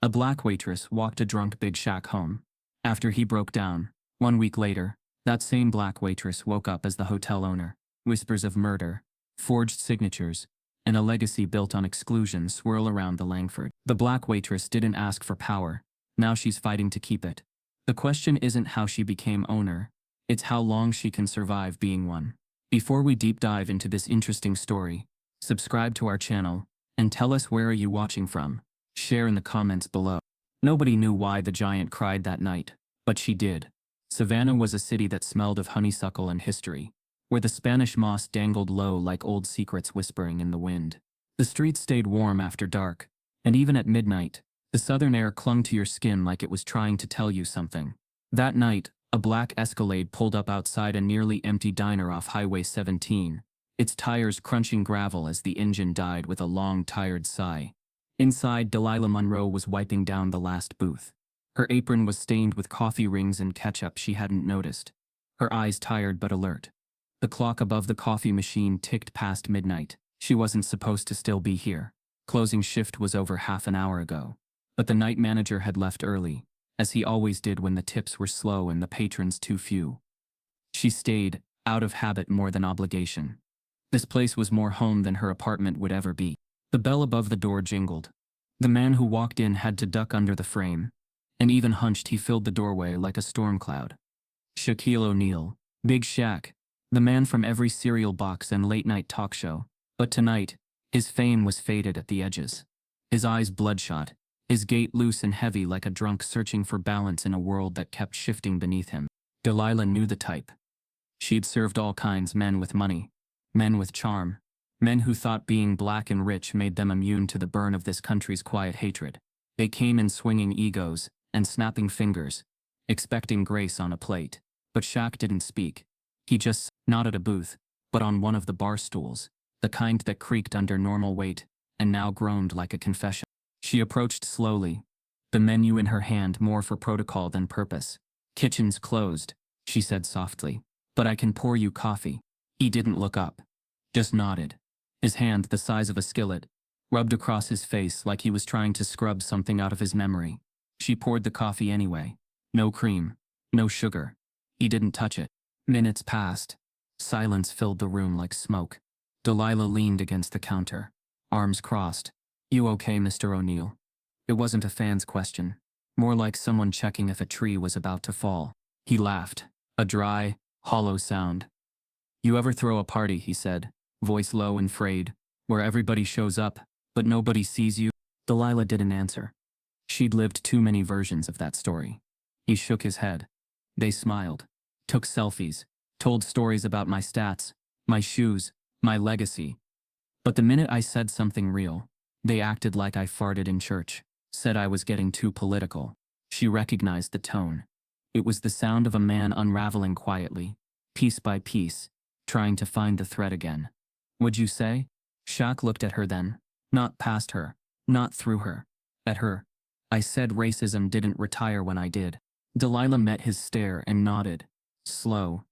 A black waitress walked a drunk Big Shaq home. After he broke down, 1 week later, that same black waitress woke up as the hotel owner. Whispers of murder, forged signatures, and a legacy built on exclusion swirl around the Langford. The black waitress didn't ask for power. Now she's fighting to keep it. The question isn't how she became owner, it's how long she can survive being one. Before we deep dive into this interesting story, subscribe to our channel, and tell us where are you watching from. Share in the comments below. Nobody knew why the giant cried that night, but she did. Savannah was a city that smelled of honeysuckle and history, where the Spanish moss dangled low like old secrets whispering in the wind. The streets stayed warm after dark, and even at midnight, the southern air clung to your skin like it was trying to tell you something. That night, a black Escalade pulled up outside a nearly empty diner off Highway 17, its tires crunching gravel as the engine died with a long, tired sigh. Inside, Delilah Monroe was wiping down the last booth. Her apron was stained with coffee rings and ketchup she hadn't noticed. Her eyes tired but alert. The clock above the coffee machine ticked past midnight. She wasn't supposed to still be here. Closing shift was over half an hour ago. But the night manager had left early, as he always did when the tips were slow and the patrons too few. She stayed, out of habit more than obligation. This place was more home than her apartment would ever be. The bell above the door jingled. The man who walked in had to duck under the frame, and even hunched he filled the doorway like a storm cloud. Shaquille O'Neal, Big Shaq, the man from every cereal box and late-night talk show. But tonight, his fame was faded at the edges. His eyes bloodshot, his gait loose and heavy like a drunk searching for balance in a world that kept shifting beneath him. Delilah knew the type. She'd served all kinds: men with money, men with charm, men who thought being black and rich made them immune to the burn of this country's quiet hatred. They came in swinging egos and snapping fingers, expecting grace on a plate. But Shaq didn't speak. He just not at a booth, but on one of the bar stools, the kind that creaked under normal weight, and now groaned like a confession. She approached slowly, the menu in her hand more for protocol than purpose. "Kitchen's closed," she said softly, "but I can pour you coffee." He didn't look up, just nodded. His hand, the size of a skillet, rubbed across his face like he was trying to scrub something out of his memory. She poured the coffee anyway. No cream, no sugar. He didn't touch it. Minutes passed. Silence filled the room like smoke. Delilah leaned against the counter, arms crossed. "You okay, Mr. O'Neal?" It wasn't a fan's question, more like someone checking if a tree was about to fall. He laughed, a dry, hollow sound. "You ever throw a party," he said, voice low and frayed, "where everybody shows up, but nobody sees you?" Delilah didn't answer. She'd lived too many versions of that story. He shook his head. They smiled, took selfies, told stories about my stats, my shoes, my legacy. But the minute I said something real, they acted like I farted in church, said I was getting too political. She recognized the tone. It was the sound of a man unraveling quietly, piece by piece, trying to find the thread again. "Would you say?" Shaq looked at her then, not past her, not through her, at her. "I said racism didn't retire when I did." Delilah met his stare and nodded, slow.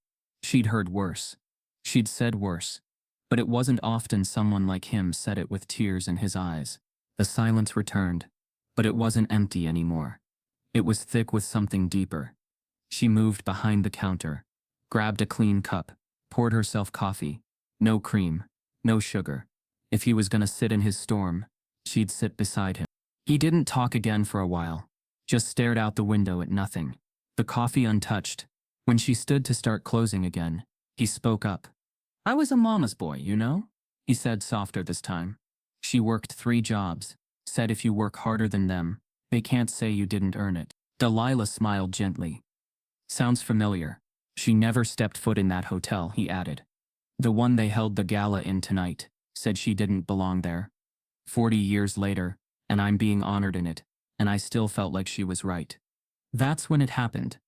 She'd heard worse. She'd said worse. But it wasn't often someone like him said it with tears in his eyes. The silence returned, but it wasn't empty anymore. It was thick with something deeper. She moved behind the counter, grabbed a clean cup, poured herself coffee. No cream, no sugar. If he was gonna sit in his storm, she'd sit beside him. He didn't talk again for a while, just stared out the window at nothing, the coffee untouched. When she stood to start closing again, he spoke up. "I was a mama's boy, you know?" he said softer this time. "She worked 3 jobs, said if you work harder than them, they can't say you didn't earn it." Delilah smiled gently. "Sounds familiar. She never stepped foot in that hotel," he added. "The one they held the gala in tonight, said she didn't belong there. 40 years later, and I'm being honored in it, and I still felt like she was right." That's when it happened.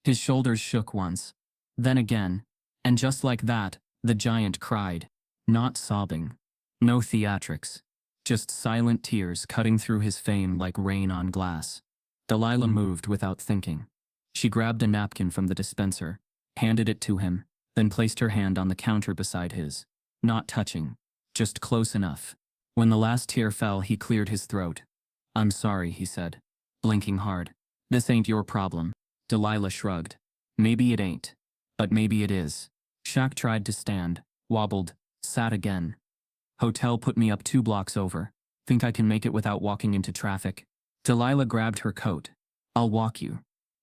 His shoulders shook once, then again, and just like that, the giant cried, not sobbing, no theatrics, just silent tears cutting through his fame like rain on glass. Delilah moved without thinking. She grabbed a napkin from the dispenser, handed it to him, then placed her hand on the counter beside his, not touching, just close enough. When the last tear fell, he cleared his throat. "I'm sorry," he said. blinking hard. This ain't your problem. Delilah shrugged. Maybe it ain't. But maybe it is. Shaq tried to stand, wobbled, sat again. Hotel put me up 2 blocks over. Think I can make it without walking into traffic? Delilah grabbed her coat. I'll walk you.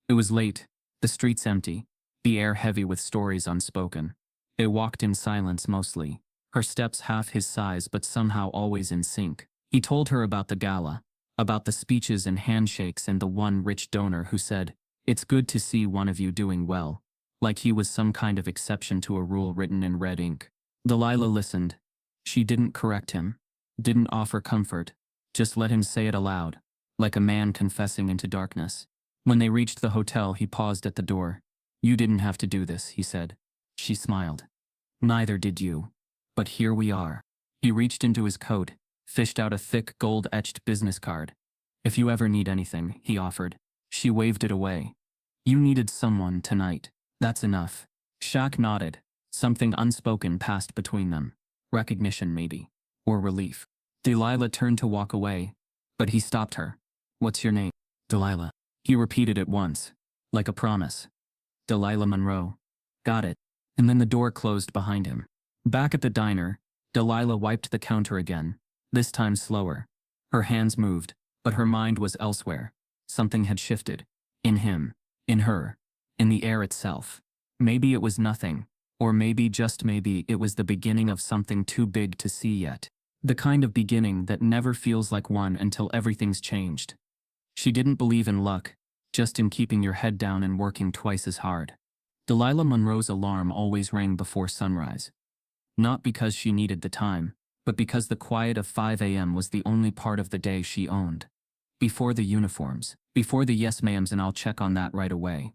It was late, the streets empty, the air heavy with stories unspoken. They walked in silence mostly, her steps half his size but somehow always in sync. He told her about the gala, about the speeches and handshakes and the one rich donor who said, "It's good to see one of you doing well," like he was some kind of exception to a rule written in red ink. Delilah listened. She didn't correct him, didn't offer comfort, just let him say it aloud, like a man confessing into darkness. When they reached the hotel, he paused at the door. "You didn't have to do this," he said. She smiled. "Neither did you. But here we are." He reached into his coat, fished out a thick gold-etched business card. "If you ever need anything," he offered. She waved it away. "You needed someone tonight. That's enough." Shaq nodded. Something unspoken passed between them. Recognition, maybe. Or relief. Delilah turned to walk away, but he stopped her. "What's your name?" "Delilah." He repeated it once, like a promise. "Delilah Monroe." "Got it." And then the door closed behind him. Back at the diner, Delilah wiped the counter again, this time slower. Her hands moved, but her mind was elsewhere. Something had shifted. In him. In her. In the air itself. Maybe it was nothing. Or maybe, just maybe, it was the beginning of something too big to see yet. The kind of beginning that never feels like one until everything's changed. She didn't believe in luck, just in keeping your head down and working twice as hard. Delilah Monroe's alarm always rang before sunrise. Not because she needed the time, but because the quiet of 5 a.m. was the only part of the day she owned. Before the uniforms, before the yes ma'ams and "I'll check on that right away."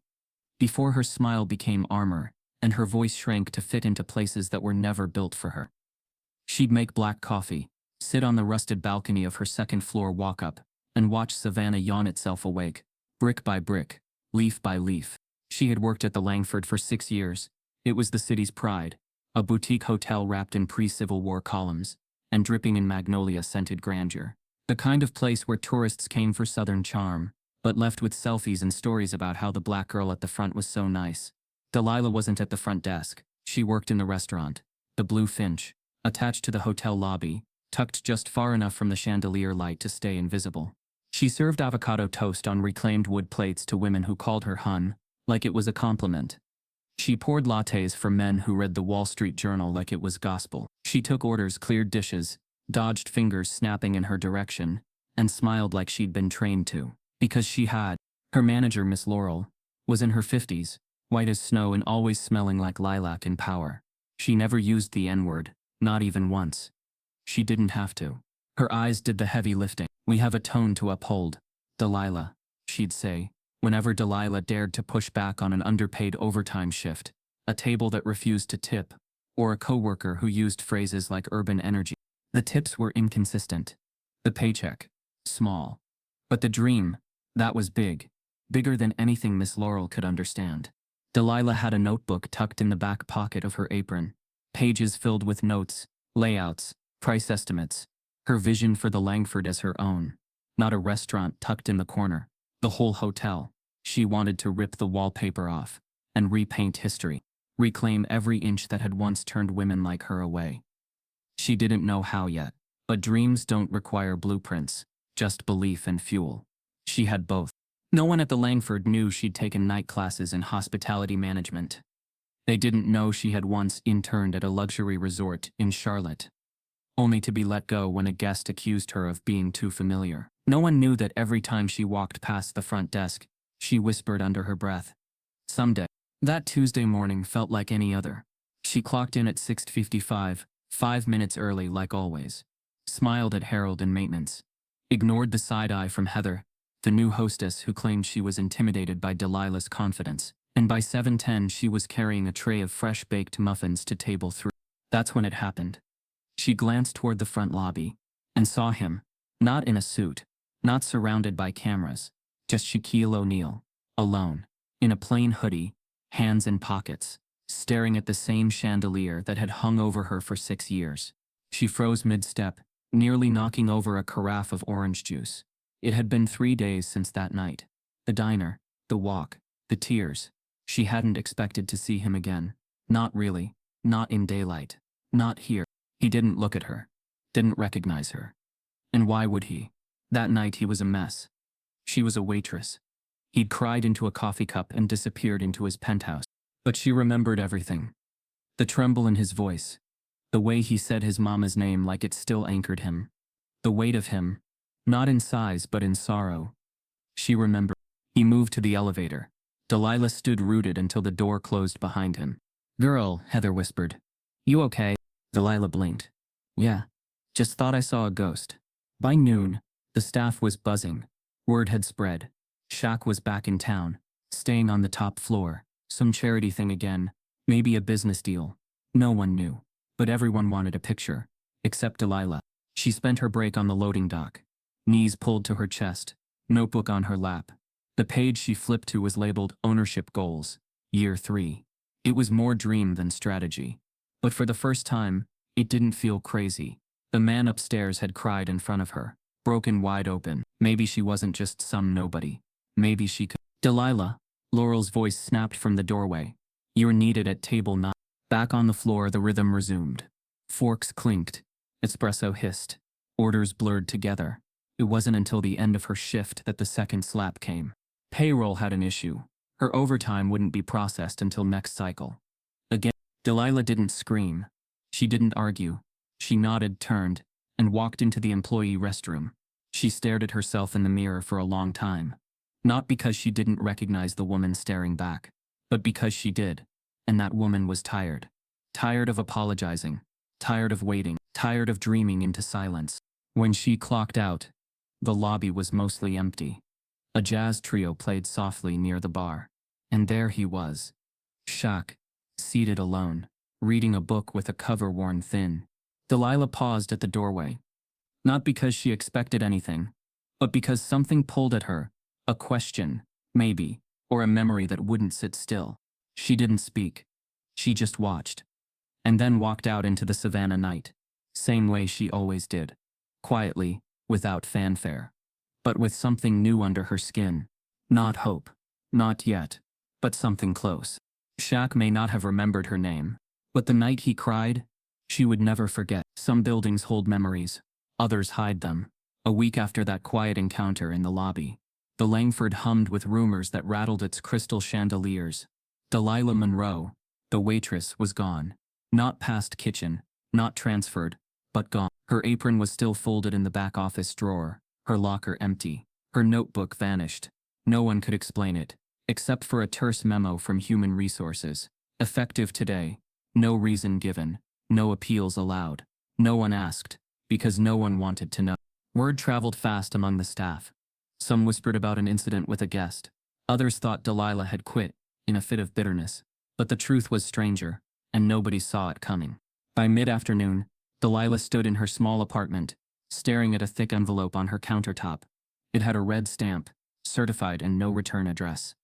Before her smile became armor, and her voice shrank to fit into places that were never built for her. She'd make black coffee, sit on the rusted balcony of her second-floor walk-up, and watch Savannah yawn itself awake, brick by brick, leaf by leaf. She had worked at the Langford for 6 years. It was the city's pride, a boutique hotel wrapped in pre-Civil War columns, and dripping in magnolia-scented grandeur. The kind of place where tourists came for southern charm, but left with selfies and stories about how the black girl at the front was so nice. Delilah wasn't at the front desk. She worked in the restaurant, the Blue Finch, attached to the hotel lobby, tucked just far enough from the chandelier light to stay invisible. She served avocado toast on reclaimed wood plates to women who called her hun, like it was a compliment. She poured lattes for men who read the Wall Street Journal like it was gospel. She took orders, cleared dishes, dodged fingers snapping in her direction, and smiled like she'd been trained to. Because she had. Her manager, Miss Laurel, was in her 50s, white as snow and always smelling like lilac in power. She never used the N-word, not even once. She didn't have to. Her eyes did the heavy lifting. "We have a tone to uphold, Delilah," she'd say, whenever Delilah dared to push back on an underpaid overtime shift, a table that refused to tip, or a coworker who used phrases like urban energy. The tips were inconsistent. The paycheck, small. But the dream, that was big. Bigger than anything Miss Laurel could understand. Delilah had a notebook tucked in the back pocket of her apron, pages filled with notes, layouts, price estimates, her vision for the Langford as her own. Not a restaurant tucked in the corner. The whole hotel. She wanted to rip the wallpaper off and repaint history, reclaim every inch that had once turned women like her away. She didn't know how yet, but dreams don't require blueprints, just belief and fuel. She had both. No one at the Langford knew she'd taken night classes in hospitality management. They didn't know she had once interned at a luxury resort in Charlotte, only to be let go when a guest accused her of being too familiar. No one knew that every time she walked past the front desk, she whispered under her breath, "Someday." That Tuesday morning felt like any other. She clocked in at 6:55, 5 minutes early like always. Smiled at Harold in maintenance. Ignored the side-eye from Heather, the new hostess who claimed she was intimidated by Delilah's confidence. And by 7:10 she was carrying a tray of fresh-baked muffins to table 3. That's when it happened. She glanced toward the front lobby, and saw him, not in a suit, not surrounded by cameras, just Shaquille O'Neal, alone, in a plain hoodie, hands in pockets, staring at the same chandelier that had hung over her for 6 years. She froze mid-step, nearly knocking over a carafe of orange juice. It had been 3 days since that night. The diner, the walk, the tears. She hadn't expected to see him again. Not really. Not in daylight. Not here. He didn't look at her. Didn't recognize her. And why would he? That night he was a mess. She was a waitress. He'd cried into a coffee cup and disappeared into his penthouse. But she remembered everything. The tremble in his voice. The way he said his mama's name like it still anchored him. The weight of him. Not in size but in sorrow. She remembered. He moved to the elevator. Delilah stood rooted until the door closed behind him. "Girl," Heather whispered. "You okay?" Delilah blinked. "Yeah. Just thought I saw a ghost." By noon, the staff was buzzing. Word had spread. Shaq was back in town, staying on the top floor. Some charity thing again. Maybe a business deal. No one knew. But everyone wanted a picture. Except Delilah. She spent her break on the loading dock. Knees pulled to her chest. Notebook on her lap. The page she flipped to was labeled Ownership Goals, Year 3. It was more dream than strategy. But for the first time, it didn't feel crazy. The man upstairs had cried in front of her, broken wide open. Maybe she wasn't just some nobody. Maybe she could. "Delilah," Laurel's voice snapped from the doorway. "You're needed at table 9. Back on the floor, the rhythm resumed. Forks clinked. Espresso hissed. Orders blurred together. It wasn't until the end of her shift that the second slap came. Payroll had an issue. Her overtime wouldn't be processed until next cycle. Again, Delilah didn't scream. She didn't argue. She nodded, turned, and walked into the employee restroom. She stared at herself in the mirror for a long time. Not because she didn't recognize the woman staring back, but because she did. And that woman was tired. Tired of apologizing. Tired of waiting. Tired of dreaming into silence. When she clocked out, the lobby was mostly empty. A jazz trio played softly near the bar. And there he was. Shaq, seated alone, reading a book with a cover worn thin. Delilah paused at the doorway. Not because she expected anything, but because something pulled at her. A question, maybe, or a memory that wouldn't sit still. She didn't speak. She just watched. And then walked out into the savannah night. Same way she always did. Quietly, without fanfare. But with something new under her skin. Not hope. Not yet. But something close. Shaq may not have remembered her name. But the night he cried, she would never forget. Some buildings hold memories. Others hide them. A week after that quiet encounter in the lobby, the Langford hummed with rumors that rattled its crystal chandeliers. Delilah Monroe, the waitress, was gone. Not past kitchen, not transferred, but gone. Her apron was still folded in the back office drawer, her locker empty. Her notebook vanished. No one could explain it, except for a terse memo from Human Resources. Effective today. No reason given. No appeals allowed. No one asked, because no one wanted to know. Word traveled fast among the staff. Some whispered about an incident with a guest. Others thought Delilah had quit, in a fit of bitterness. But the truth was stranger, and nobody saw it coming. By mid-afternoon, Delilah stood in her small apartment, staring at a thick envelope on her countertop. It had a red stamp, certified and no return address.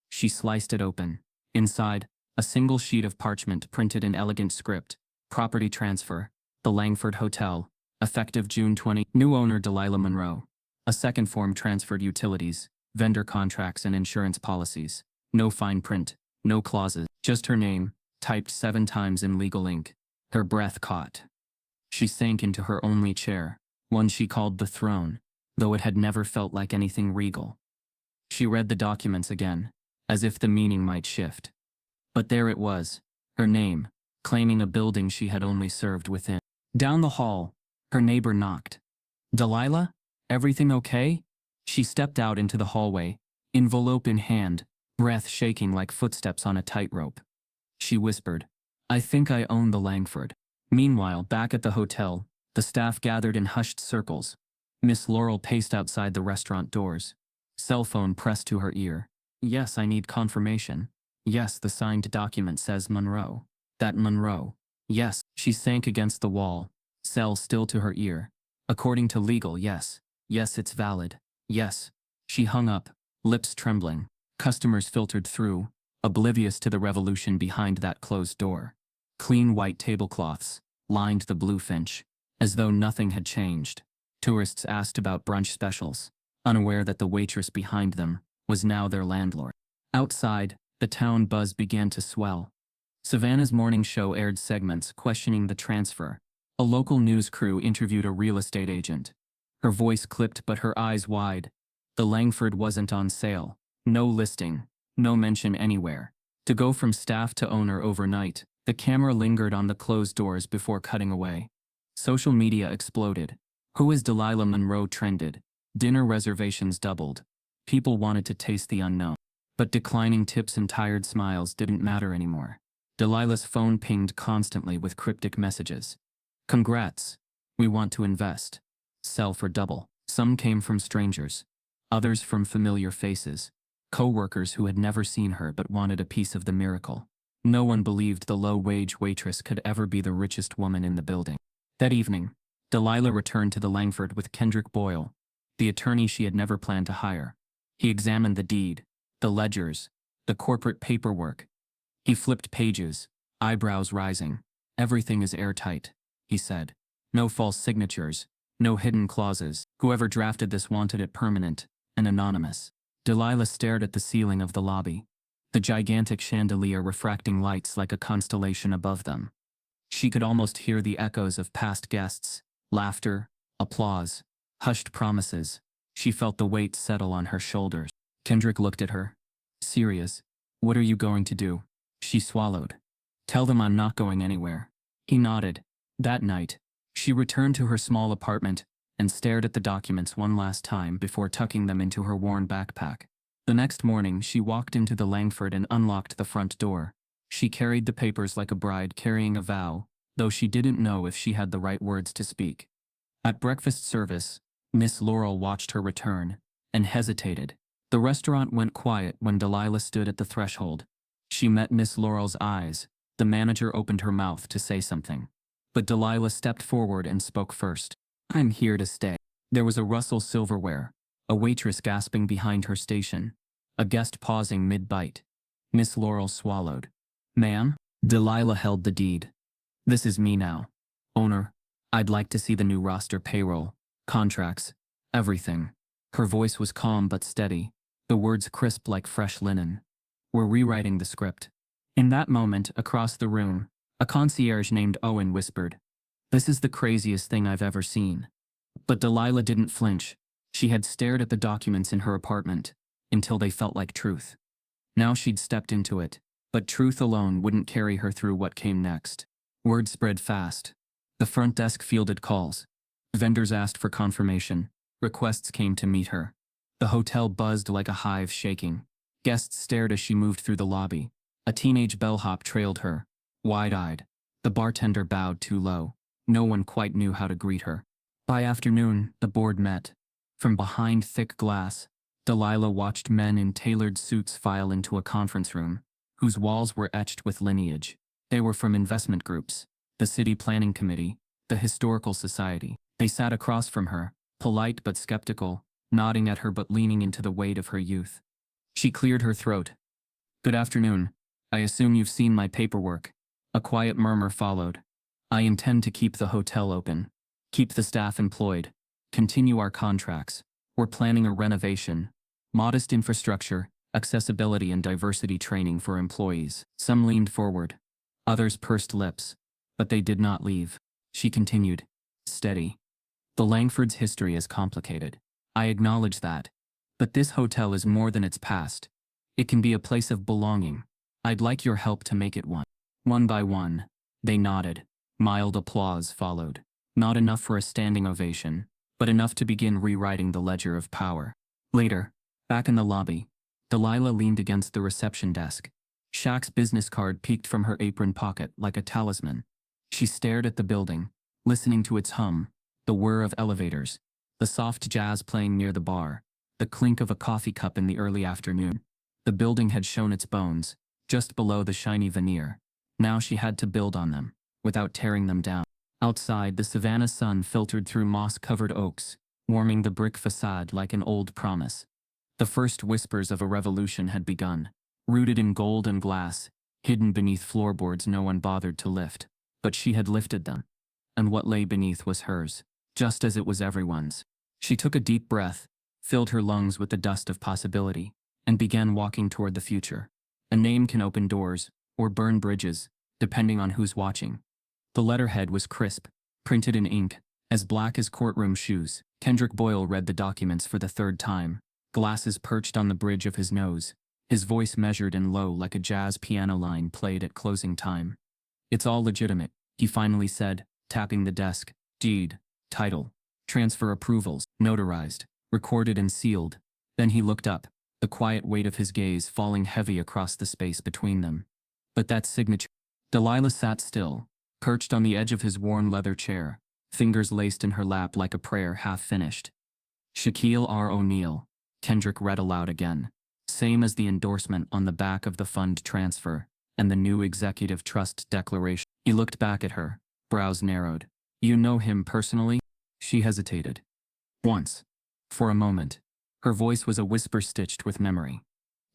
She sliced it open. Inside, a single sheet of parchment printed in elegant script. Property transfer, the Langford Hotel, effective June 20. New owner Delilah Monroe. A second form transferred utilities, vendor contracts and insurance policies. No fine print, no clauses, just her name, typed 7 times in legal ink. Her breath caught. She sank into her only chair, one she called the throne, though it had never felt like anything regal. She read the documents again, as if the meaning might shift. But there it was, her name, claiming a building she had only served within. Down the hall, her neighbor knocked. "Delilah? Everything okay?" She stepped out into the hallway, envelope in hand, breath shaking like footsteps on a tightrope. She whispered, "I think I own the Langford." Meanwhile, back at the hotel, the staff gathered in hushed circles. Miss Laurel paced outside the restaurant doors. Cell phone pressed to her ear. "Yes, I need confirmation. Yes, the signed document says Monroe. That Monroe. Yes." She sank against the wall, cell still to her ear. "According to legal, yes. Yes, it's valid. Yes." She hung up, lips trembling. Customers filtered through, oblivious to the revolution behind that closed door. Clean white tablecloths lined the Blue Finch, as though nothing had changed. Tourists asked about brunch specials. unaware that the waitress behind them was now their landlord. Outside, the town buzz began to swell. Savannah's morning show aired segments questioning the transfer. A local news crew interviewed a real estate agent. Her voice clipped but her eyes wide. The Langford wasn't on sale. No listing. No mention anywhere. To go from staff to owner overnight, the camera lingered on the closed doors before cutting away. Social media exploded. Who is Delilah Monroe trended. Dinner reservations doubled. People wanted to taste the unknown. But declining tips and tired smiles didn't matter anymore. Delilah's phone pinged constantly with cryptic messages. Congrats. We want to invest. Sell for double. Some came from strangers. Others from familiar faces. Co-workers who had never seen her but wanted a piece of the miracle. No one believed the low-wage waitress could ever be the richest woman in the building. That evening, Delilah returned to the Langford with Kendrick Boyle, the attorney she had never planned to hire. He examined the deed, the ledgers, the corporate paperwork. He flipped pages, eyebrows rising. Everything is airtight, he said. No false signatures, no hidden clauses. Whoever drafted this wanted it permanent and anonymous. Delilah stared at the ceiling of the lobby, the gigantic chandelier refracting lights like a constellation above them. She could almost hear the echoes of past guests, laughter, applause, hushed promises. She felt the weight settle on her shoulders. Kendrick looked at her. Serious. What are you going to do? She swallowed. Tell them I'm not going anywhere. He nodded. That night, she returned to her small apartment and stared at the documents one last time before tucking them into her worn backpack. The next morning, she walked into the Langford and unlocked the front door. She carried the papers like a bride carrying a vow, though she didn't know if she had the right words to speak. At breakfast service, Miss Laurel watched her return and hesitated. The restaurant went quiet when Delilah stood at the threshold. She met Miss Laurel's eyes. The manager opened her mouth to say something. But Delilah stepped forward and spoke first. I'm here to stay. There was a rustle silverware, a waitress gasping behind her station, a guest pausing mid-bite. Miss Laurel swallowed. Ma'am? Delilah held the deed. This is me now. Owner, I'd like to see the new roster payroll, contracts, everything. Her voice was calm but steady, the words crisp like fresh linen. We're rewriting the script. In that moment, across the room, a concierge named Owen whispered, This is the craziest thing I've ever seen. But Delilah didn't flinch. She had stared at the documents in her apartment until they felt like truth. Now she'd stepped into it, but truth alone wouldn't carry her through what came next. Word spread fast. The front desk fielded calls. Vendors asked for confirmation. Requests came to meet her. The hotel buzzed like a hive shaking. Guests stared as she moved through the lobby. A teenage bellhop trailed her, wide-eyed. The bartender bowed too low. No one quite knew how to greet her. By afternoon, the board met. From behind thick glass, Delilah watched men in tailored suits file into a conference room, whose walls were etched with lineage. They were from investment groups, the city planning committee, the historical society. They sat across from her, polite but skeptical, nodding at her but leaning into the weight of her youth. She cleared her throat. Good afternoon. I assume you've seen my paperwork. A quiet murmur followed. I intend to keep the hotel open, keep the staff employed, continue our contracts. We're planning a renovation, modest infrastructure, accessibility and diversity training for employees. Some leaned forward. Others pursed lips. But they did not leave. She continued, steady. The Langford's history is complicated. I acknowledge that. But this hotel is more than its past. It can be a place of belonging. I'd like your help to make it one. One by one, they nodded. Mild applause followed. Not enough for a standing ovation, but enough to begin rewriting the ledger of power. Later, back in the lobby, Delilah leaned against the reception desk. Shaq's business card peeked from her apron pocket like a talisman. She stared at the building, listening to its hum, the whir of elevators, the soft jazz playing near the bar, the clink of a coffee cup in the early afternoon. The building had shown its bones, just below the shiny veneer. Now she had to build on them, without tearing them down. Outside, the Savannah sun filtered through moss-covered oaks, warming the brick facade like an old promise. The first whispers of a revolution had begun, rooted in gold and glass, hidden beneath floorboards no one bothered to lift. But she had lifted them. And what lay beneath was hers, just as it was everyone's. She took a deep breath, filled her lungs with the dust of possibility, and began walking toward the future. A name can open doors, or burn bridges, depending on who's watching. The letterhead was crisp, printed in ink, as black as courtroom shoes. Kendrick Boyle read the documents for the third time, glasses perched on the bridge of his nose, his voice measured and low like a jazz piano line played at closing time. "It's all legitimate," he finally said, tapping the desk. "Deed, title, transfer approvals, notarized, recorded and sealed." Then he looked up, the quiet weight of his gaze falling heavy across the space between them. "But that signature." Delilah sat still, perched on the edge of his worn leather chair, fingers laced in her lap like a prayer half finished. "Shaquille R. O'Neal," Kendrick read aloud again. "Same as the endorsement on the back of the fund transfer, and the new executive trust declaration." He looked back at her, brows narrowed. "You know him personally?" She hesitated. "Once." For a moment. Her voice was a whisper stitched with memory.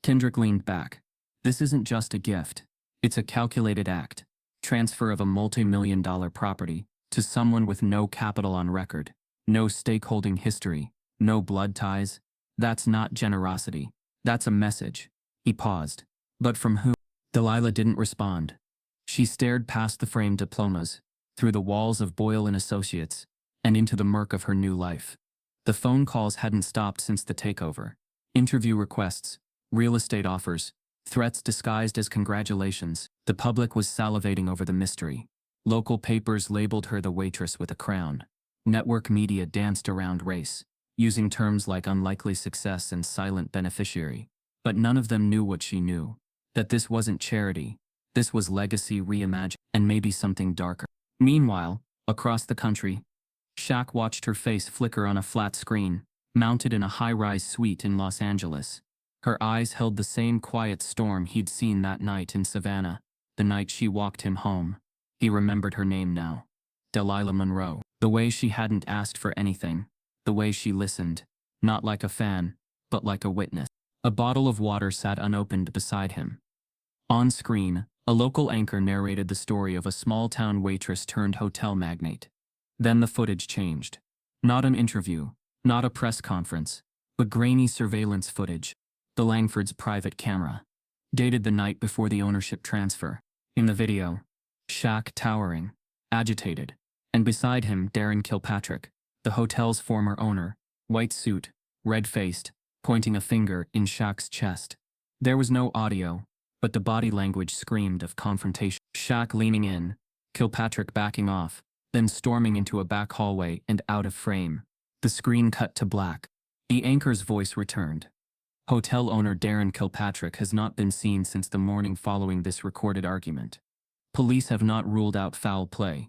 Kendrick leaned back. "This isn't just a gift. It's a calculated act. Transfer of a multi-million-dollar property to someone with no capital on record, no stakeholding history, no blood ties. That's not generosity. That's a message." He paused. "But from whom?" Delilah didn't respond. She stared past the framed diplomas, through the walls of Boyle and Associates, and into the murk of her new life. The phone calls hadn't stopped since the takeover. Interview requests, real estate offers, threats disguised as congratulations. The public was salivating over the mystery. Local papers labeled her the waitress with a crown. Network media danced around race, using terms like unlikely success and silent beneficiary. But none of them knew what she knew. That this wasn't charity. This was legacy reimagined, and maybe something darker. Meanwhile, across the country, Shaq watched her face flicker on a flat screen, mounted in a high-rise suite in Los Angeles. Her eyes held the same quiet storm he'd seen that night in Savannah, the night she walked him home. He remembered her name now. Delilah Monroe. The way she hadn't asked for anything. The way she listened. Not like a fan, but like a witness. A bottle of water sat unopened beside him. On screen, a local anchor narrated the story of a small-town waitress turned hotel magnate. Then the footage changed. Not an interview, not a press conference, but grainy surveillance footage. The Langford's private camera. Dated the night before the ownership transfer. In the video, Shaq towering, agitated, and beside him Darren Kilpatrick, the hotel's former owner, white suit, red-faced, pointing a finger in Shaq's chest. There was no audio, but the body language screamed of confrontation. Shaq leaning in, Kilpatrick backing off, then storming into a back hallway and out of frame. The screen cut to black. The anchor's voice returned. Hotel owner Darren Kilpatrick has not been seen since the morning following this recorded argument. Police have not ruled out foul play.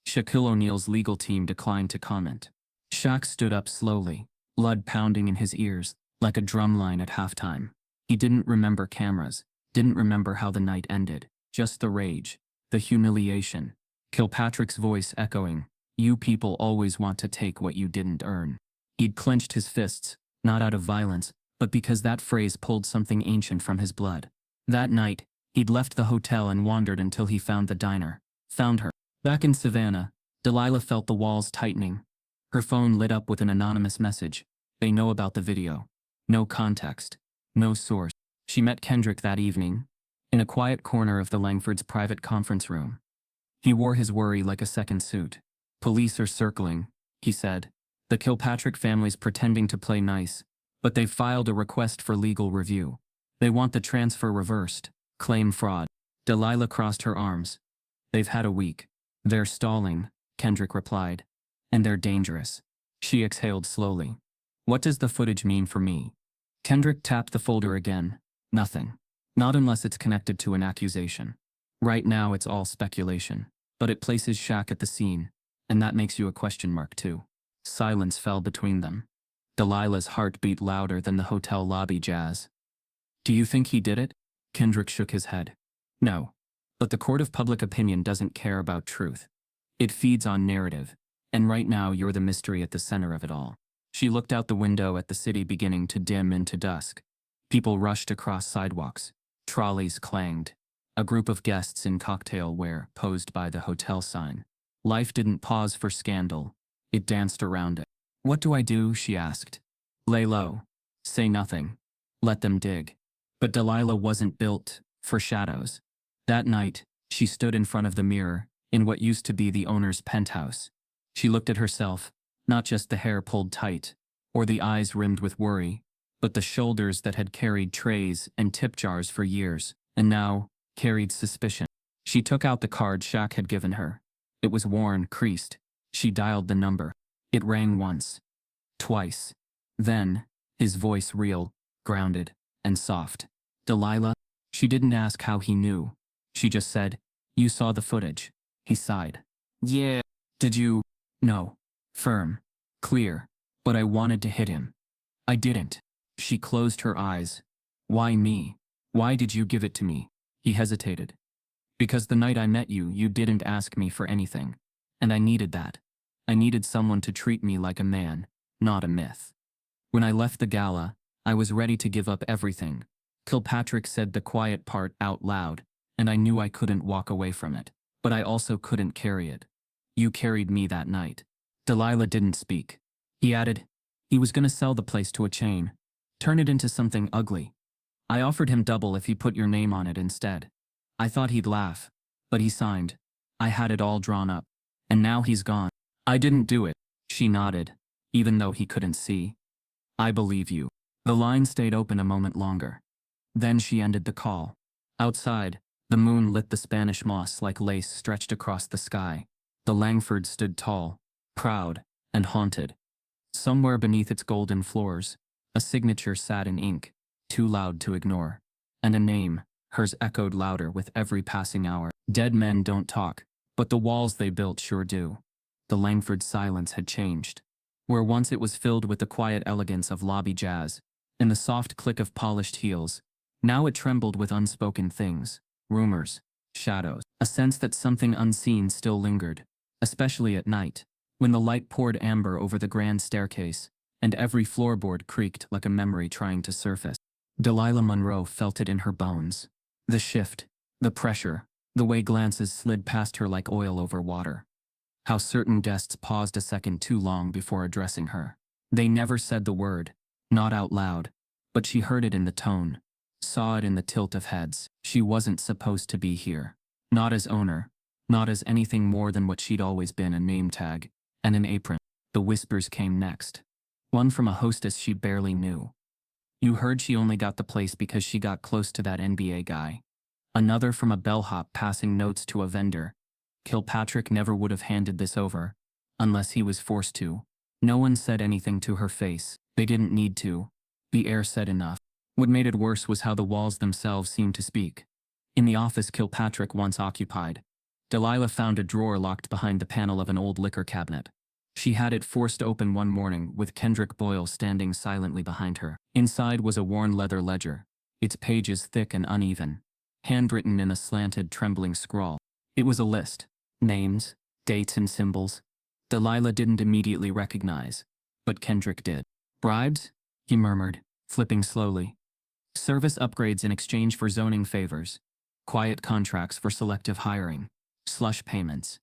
Shaquille O'Neal's legal team declined to comment. Shaq stood up slowly, blood pounding in his ears, like a drumline at halftime. He didn't remember cameras, didn't remember how the night ended, just the rage, the humiliation. Kilpatrick's voice echoing, "You people always want to take what you didn't earn." He'd clenched his fists, not out of violence, but because that phrase pulled something ancient from his blood. That night, he'd left the hotel and wandered until he found the diner. Found her. Back in Savannah, Delilah felt the walls tightening. Her phone lit up with an anonymous message. They know about the video. No context. No source. She met Kendrick that evening, in a quiet corner of the Langford's private conference room. He wore his worry like a second suit. "Police are circling," he said. "The Kilpatrick family's pretending to play nice, but they've filed a request for legal review. They want the transfer reversed, claim fraud." Delilah crossed her arms. "They've had a week. They're stalling," Kendrick replied. "And they're dangerous." She exhaled slowly. "What does the footage mean for me?" Kendrick tapped the folder again. "Nothing. Not unless it's connected to an accusation. Right now it's all speculation, but it places Shaq at the scene, and that makes you a question mark too." Silence fell between them. Delilah's heart beat louder than the hotel lobby jazz. "Do you think he did it?" Kendrick shook his head. "No. But the court of public opinion doesn't care about truth. It feeds on narrative, and right now you're the mystery at the center of it all." She looked out the window at the city beginning to dim into dusk. People rushed across sidewalks. Trolleys clanged. A group of guests in cocktail wear posed by the hotel sign. Life didn't pause for scandal. It danced around it. "What do I do?" she asked. Lay low. Say nothing. Let them dig. But Delilah wasn't built for shadows. That night, she stood in front of the mirror, in what used to be the owner's penthouse. She looked at herself, not just the hair pulled tight, or the eyes rimmed with worry, but the shoulders that had carried trays and tip jars for years, and now carried suspicion. She took out the card Shaq had given her. It was worn, creased. She dialed the number. It rang once. Twice. Then, his voice real, grounded, and soft. Delilah? She didn't ask how he knew. She just said, "You saw the footage." He sighed. "Yeah." "Did you?" "No." Firm. Clear. "But I wanted to hit him." "I didn't." She closed her eyes. "Why me? Why did you give it to me?" He hesitated. "Because the night I met you, you didn't ask me for anything. And I needed that. I needed someone to treat me like a man, not a myth. When I left the gala, I was ready to give up everything." Kilpatrick said the quiet part out loud, and I knew I couldn't walk away from it. But I also couldn't carry it. "You carried me that night." Delilah didn't speak. He added, "He was going to sell the place to a chain. Turn it into something ugly. I offered him double if he put your name on it instead. I thought he'd laugh. But he signed. I had it all drawn up. And now he's gone." "I didn't do it." She nodded, even though he couldn't see. "I believe you." The line stayed open a moment longer. Then she ended the call. Outside, the moon lit the Spanish moss like lace stretched across the sky. The Langford stood tall, proud, and haunted. Somewhere beneath its golden floors, a signature sat in ink, too loud to ignore. And a name, hers echoed louder with every passing hour. Dead men don't talk, but the walls they built sure do. The Langford silence had changed. Where once it was filled with the quiet elegance of lobby jazz, and the soft click of polished heels, now it trembled with unspoken things, rumors, shadows, a sense that something unseen still lingered, especially at night, when the light poured amber over the grand staircase, and every floorboard creaked like a memory trying to surface. Delilah Monroe felt it in her bones. The shift, the pressure, the way glances slid past her like oil over water. How certain guests paused a second too long before addressing her. They never said the word, not out loud, but she heard it in the tone, saw it in the tilt of heads. She wasn't supposed to be here. Not as owner, not as anything more than what she'd always been, a name tag, and an apron. The whispers came next. One from a hostess she barely knew. "You heard she only got the place because she got close to that NBA guy." Another from a bellhop passing notes to a vendor. Kilpatrick never would have handed this over, unless he was forced to. No one said anything to her face. They didn't need to. The air said enough. What made it worse was how the walls themselves seemed to speak. In the office Kilpatrick once occupied, Delilah found a drawer locked behind the panel of an old liquor cabinet. She had it forced open one morning with Kendrick Boyle standing silently behind her. Inside was a worn leather ledger, its pages thick and uneven, handwritten in a slanted, trembling scrawl. It was a list. Names, dates and symbols. Delilah didn't immediately recognize, but Kendrick did. "Bribes?" he murmured, flipping slowly. "Service upgrades in exchange for zoning favors. Quiet contracts for selective hiring. Slush payments."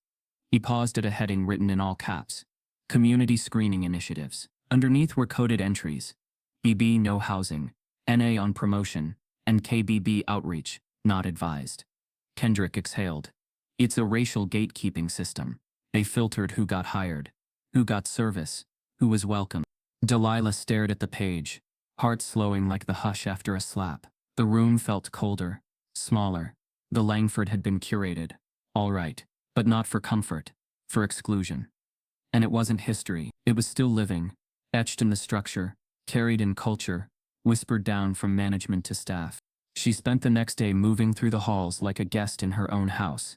He paused at a heading written in all caps. "Community screening initiatives." Underneath were coded entries. BB no housing, NA on promotion, and KBB outreach, not advised. Kendrick exhaled. It's a racial gatekeeping system. They filtered who got hired, who got service, who was welcome. Delilah stared at the page, heart slowing like the hush after a slap. The room felt colder, smaller. The Langford had been curated. All right, but not for comfort, for exclusion. And it wasn't history. It was still living, etched in the structure, carried in culture, whispered down from management to staff. She spent the next day moving through the halls like a guest in her own house.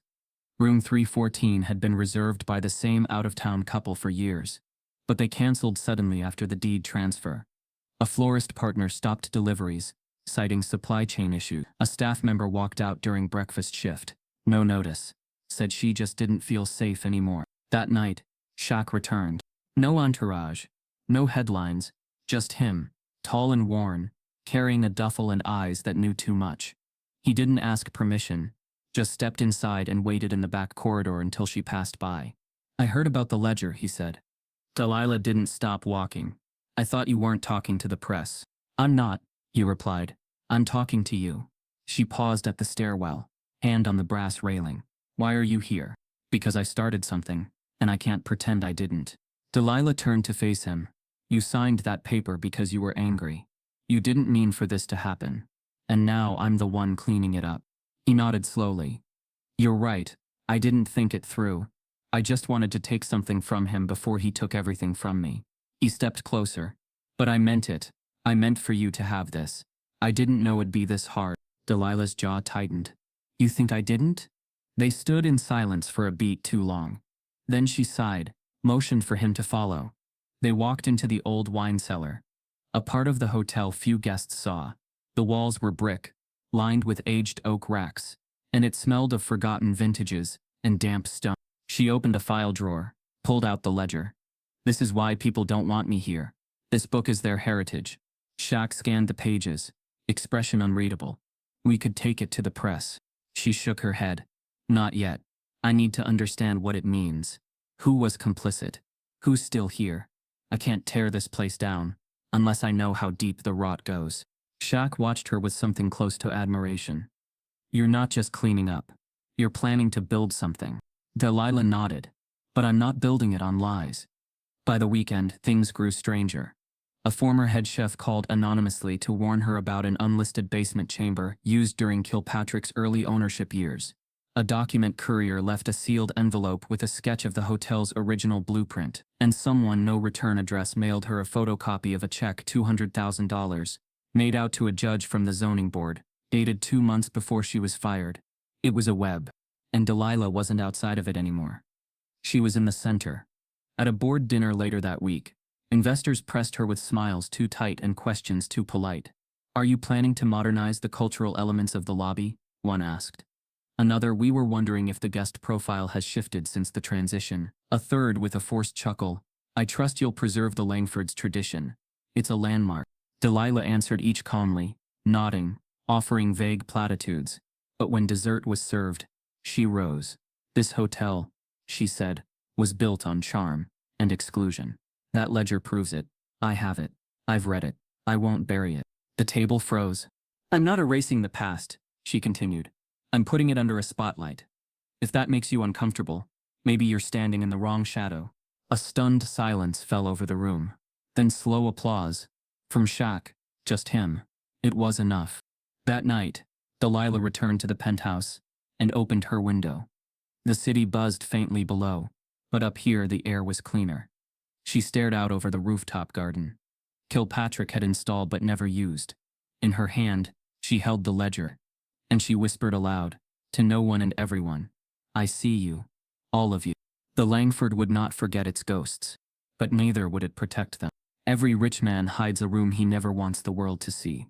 Room 314 had been reserved by the same out-of-town couple for years, but they canceled suddenly after the deed transfer. A florist partner stopped deliveries, citing supply chain issues. A staff member walked out during breakfast shift. No notice. Said she just didn't feel safe anymore. That night, Shaq returned. No entourage, no headlines, just him, tall and worn, carrying a duffel and eyes that knew too much. He didn't ask permission, just stepped inside and waited in the back corridor until she passed by. "I heard about the ledger," he said. Delilah didn't stop walking. I thought you weren't talking to the press. I'm not, he replied. I'm talking to you. She paused at the stairwell, hand on the brass railing. Why are you here? Because I started something, and I can't pretend I didn't. Delilah turned to face him. You signed that paper because you were angry. You didn't mean for this to happen. And now I'm the one cleaning it up. He nodded slowly. You're right. I didn't think it through. I just wanted to take something from him before he took everything from me. He stepped closer. But I meant it. I meant for you to have this. I didn't know it'd be this hard. Delilah's jaw tightened. You think I didn't? They stood in silence for a beat too long. Then she sighed, motioned for him to follow. They walked into the old wine cellar, a part of the hotel few guests saw. The walls were brick, lined with aged oak racks, and it smelled of forgotten vintages and damp stone. She opened a file drawer, pulled out the ledger. This is why people don't want me here. This book is their heritage. Shaq scanned the pages, expression unreadable. We could take it to the press. She shook her head. Not yet. I need to understand what it means. Who was complicit? Who's still here? I can't tear this place down, unless I know how deep the rot goes. Shaq watched her with something close to admiration. You're not just cleaning up. You're planning to build something. Delilah nodded. But I'm not building it on lies. By the weekend, things grew stranger. A former head chef called anonymously to warn her about an unlisted basement chamber used during Kilpatrick's early ownership years. A document courier left a sealed envelope with a sketch of the hotel's original blueprint, and someone no return address mailed her a photocopy of a check $200,000, made out to a judge from the zoning board, dated 2 months before she was fired. It was a web, and Delilah wasn't outside of it anymore. She was in the center. At a board dinner later that week, investors pressed her with smiles too tight and questions too polite. Are you planning to modernize the cultural elements of the lobby? One asked. Another, we were wondering if the guest profile has shifted since the transition. A third, with a forced chuckle, I trust you'll preserve the Langford's tradition. It's a landmark. Delilah answered each calmly, nodding, offering vague platitudes. But when dessert was served, she rose. This hotel, she said, was built on charm and exclusion. That ledger proves it. I have it. I've read it. I won't bury it. The table froze. I'm not erasing the past, she continued. I'm putting it under a spotlight. If that makes you uncomfortable, maybe you're standing in the wrong shadow. A stunned silence fell over the room. Then slow applause. From Shaq, just him. It was enough. That night, Delilah returned to the penthouse and opened her window. The city buzzed faintly below, but up here the air was cleaner. She stared out over the rooftop garden. Kilpatrick had installed but never used. In her hand, she held the ledger, and she whispered aloud, to no one and everyone, I see you, all of you. The Langford would not forget its ghosts, but neither would it protect them. Every rich man hides a room he never wants the world to see.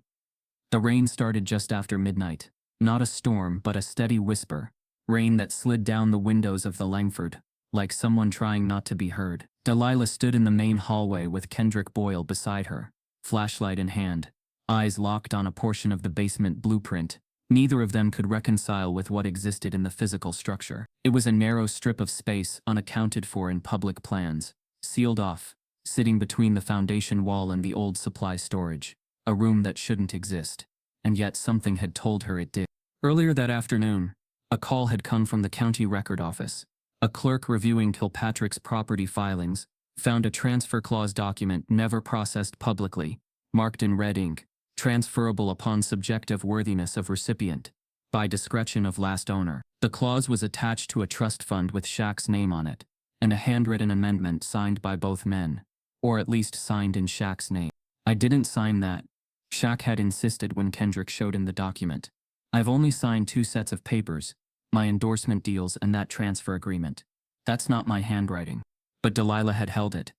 The rain started just after midnight, not a storm but a steady whisper, rain that slid down the windows of the Langford, like someone trying not to be heard. Delilah stood in the main hallway with Kendrick Boyle beside her, flashlight in hand, eyes locked on a portion of the basement blueprint. Neither of them could reconcile with what existed in the physical structure. It was a narrow strip of space unaccounted for in public plans, sealed off, sitting between the foundation wall and the old supply storage, a room that shouldn't exist, and yet something had told her it did. Earlier that afternoon, a call had come from the county record office. A clerk reviewing Kilpatrick's property filings found a transfer clause document never processed publicly, marked in red ink, transferable upon subjective worthiness of recipient, by discretion of last owner. The clause was attached to a trust fund with Shaq's name on it, and a handwritten amendment signed by both men, or at least signed in Shaq's name. I didn't sign that, Shaq had insisted when Kendrick showed him the document. I've only signed 2 sets of papers, my endorsement deals and that transfer agreement. That's not my handwriting. But Delilah had held it,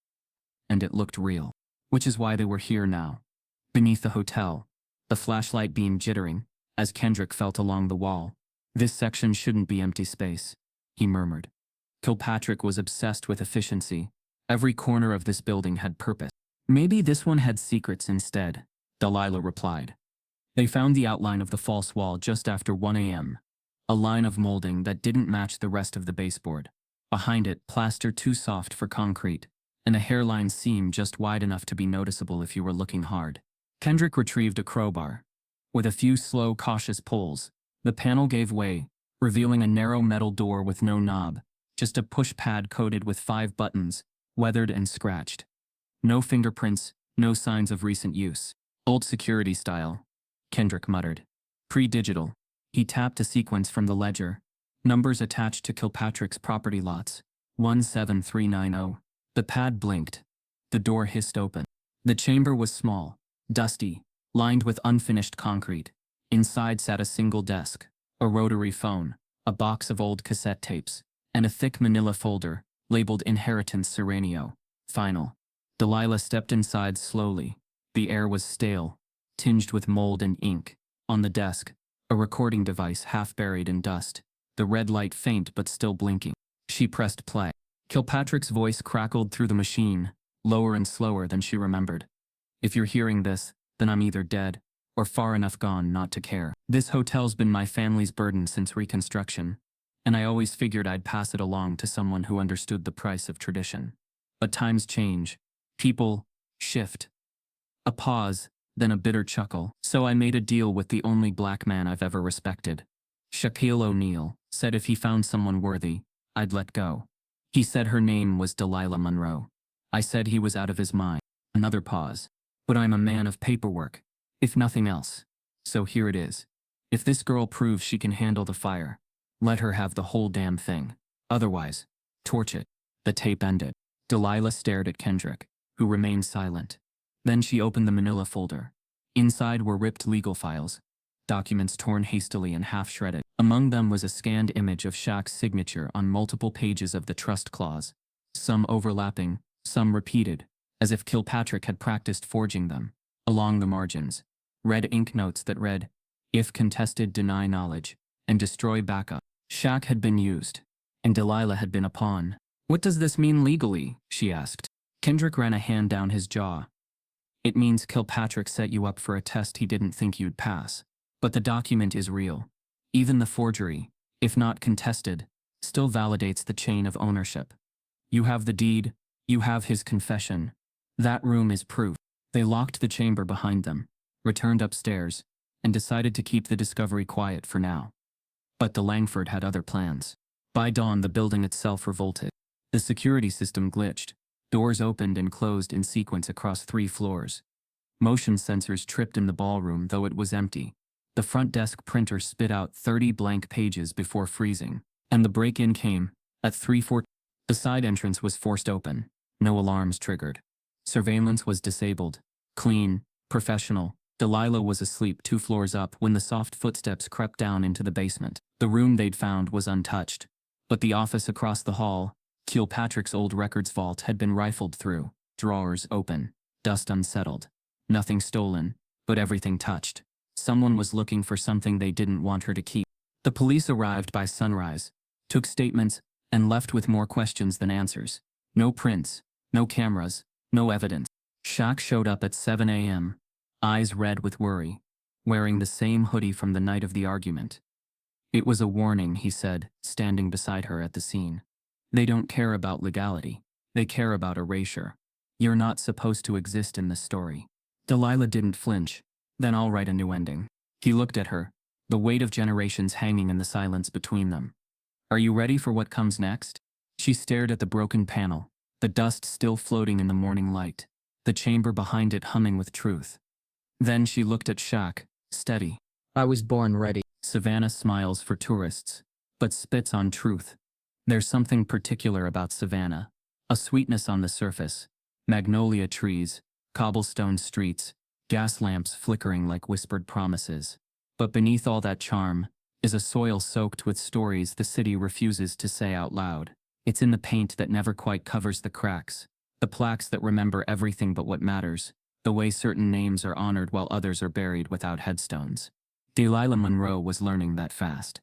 and it looked real. Which is why they were here now. Beneath the hotel, the flashlight beam jittering, as Kendrick felt along the wall. This section shouldn't be empty space, he murmured. Kilpatrick was obsessed with efficiency. Every corner of this building had purpose. Maybe this one had secrets instead, Delilah replied. They found the outline of the false wall just after 1 a.m. A line of molding that didn't match the rest of the baseboard. Behind it, plaster too soft for concrete, and a hairline seam just wide enough to be noticeable if you were looking hard. Kendrick retrieved a crowbar. With a few slow, cautious pulls, the panel gave way, revealing a narrow metal door with no knob, just a push pad coated with 5 buttons, weathered and scratched. No fingerprints, no signs of recent use. Old security style, Kendrick muttered. Pre-digital. He tapped a sequence from the ledger. Numbers attached to Kilpatrick's property lots. 17390. The pad blinked. The door hissed open. The chamber was small, dusty, lined with unfinished concrete. Inside sat a single desk, a rotary phone, a box of old cassette tapes, and a thick manila folder, labeled Inheritance Serenio. Final. Delilah stepped inside slowly. The air was stale, tinged with mold and ink. On the desk, a recording device half buried in dust, the red light faint but still blinking. She pressed play. Kilpatrick's voice crackled through the machine, lower and slower than she remembered. If you're hearing this, then I'm either dead or far enough gone not to care. This hotel's been my family's burden since Reconstruction, and I always figured I'd pass it along to someone who understood the price of tradition. But times change. People shift. A pause, then a bitter chuckle. So I made a deal with the only black man I've ever respected. Shaquille O'Neal said if he found someone worthy, I'd let go. He said her name was Delilah Monroe. I said he was out of his mind. Another pause. But I'm a man of paperwork, if nothing else. So here it is. If this girl proves she can handle the fire, let her have the whole damn thing. Otherwise, torch it. The tape ended. Delilah stared at Kendrick, who remained silent. Then she opened the manila folder. Inside were ripped legal files, documents torn hastily and half-shredded. Among them was a scanned image of Shaq's signature on multiple pages of the trust clause, some overlapping, some repeated, as if Kilpatrick had practiced forging them. Along the margins, red ink notes that read, "If contested, deny knowledge, and destroy backup." Shaq had been used, and Delilah had been a pawn. "What does this mean legally?" she asked. Kendrick ran a hand down his jaw. "It means Kilpatrick set you up for a test he didn't think you'd pass. But the document is real. Even the forgery, if not contested, still validates the chain of ownership. You have the deed, you have his confession. That room is proof." They locked the chamber behind them, returned upstairs, and decided to keep the discovery quiet for now. But the Langford had other plans. By dawn, the building itself revolted. The security system glitched. Doors opened and closed in sequence across 3 floors. Motion sensors tripped in the ballroom, though it was empty. The front desk printer spit out 30 blank pages before freezing. And the break-in came, at 3:40. The side entrance was forced open. No alarms triggered. Surveillance was disabled. Clean, professional. Delilah was asleep 2 floors up when the soft footsteps crept down into the basement. The room they'd found was untouched. But the office across the hall, Kilpatrick's old records vault, had been rifled through. Drawers open. Dust unsettled. Nothing stolen, but everything touched. Someone was looking for something they didn't want her to keep. The police arrived by sunrise, took statements, and left with more questions than answers. No prints, no cameras, no evidence. Shaq showed up at 7 a.m., eyes red with worry, wearing the same hoodie from the night of the argument. "It was a warning," he said, standing beside her at the scene. "They don't care about legality. They care about erasure. You're not supposed to exist in this story." Delilah didn't flinch. "Then I'll write a new ending." He looked at her, the weight of generations hanging in the silence between them. "Are you ready for what comes next?" She stared at the broken panel, the dust still floating in the morning light, the chamber behind it humming with truth. Then she looked at Shaq, steady. "I was born ready." Savannah smiles for tourists, but spits on truth. There's something particular about Savannah, a sweetness on the surface, magnolia trees, cobblestone streets, gas lamps flickering like whispered promises. But beneath all that charm is a soil soaked with stories the city refuses to say out loud. It's in the paint that never quite covers the cracks, the plaques that remember everything but what matters, the way certain names are honored while others are buried without headstones. Delilah Monroe was learning that fast.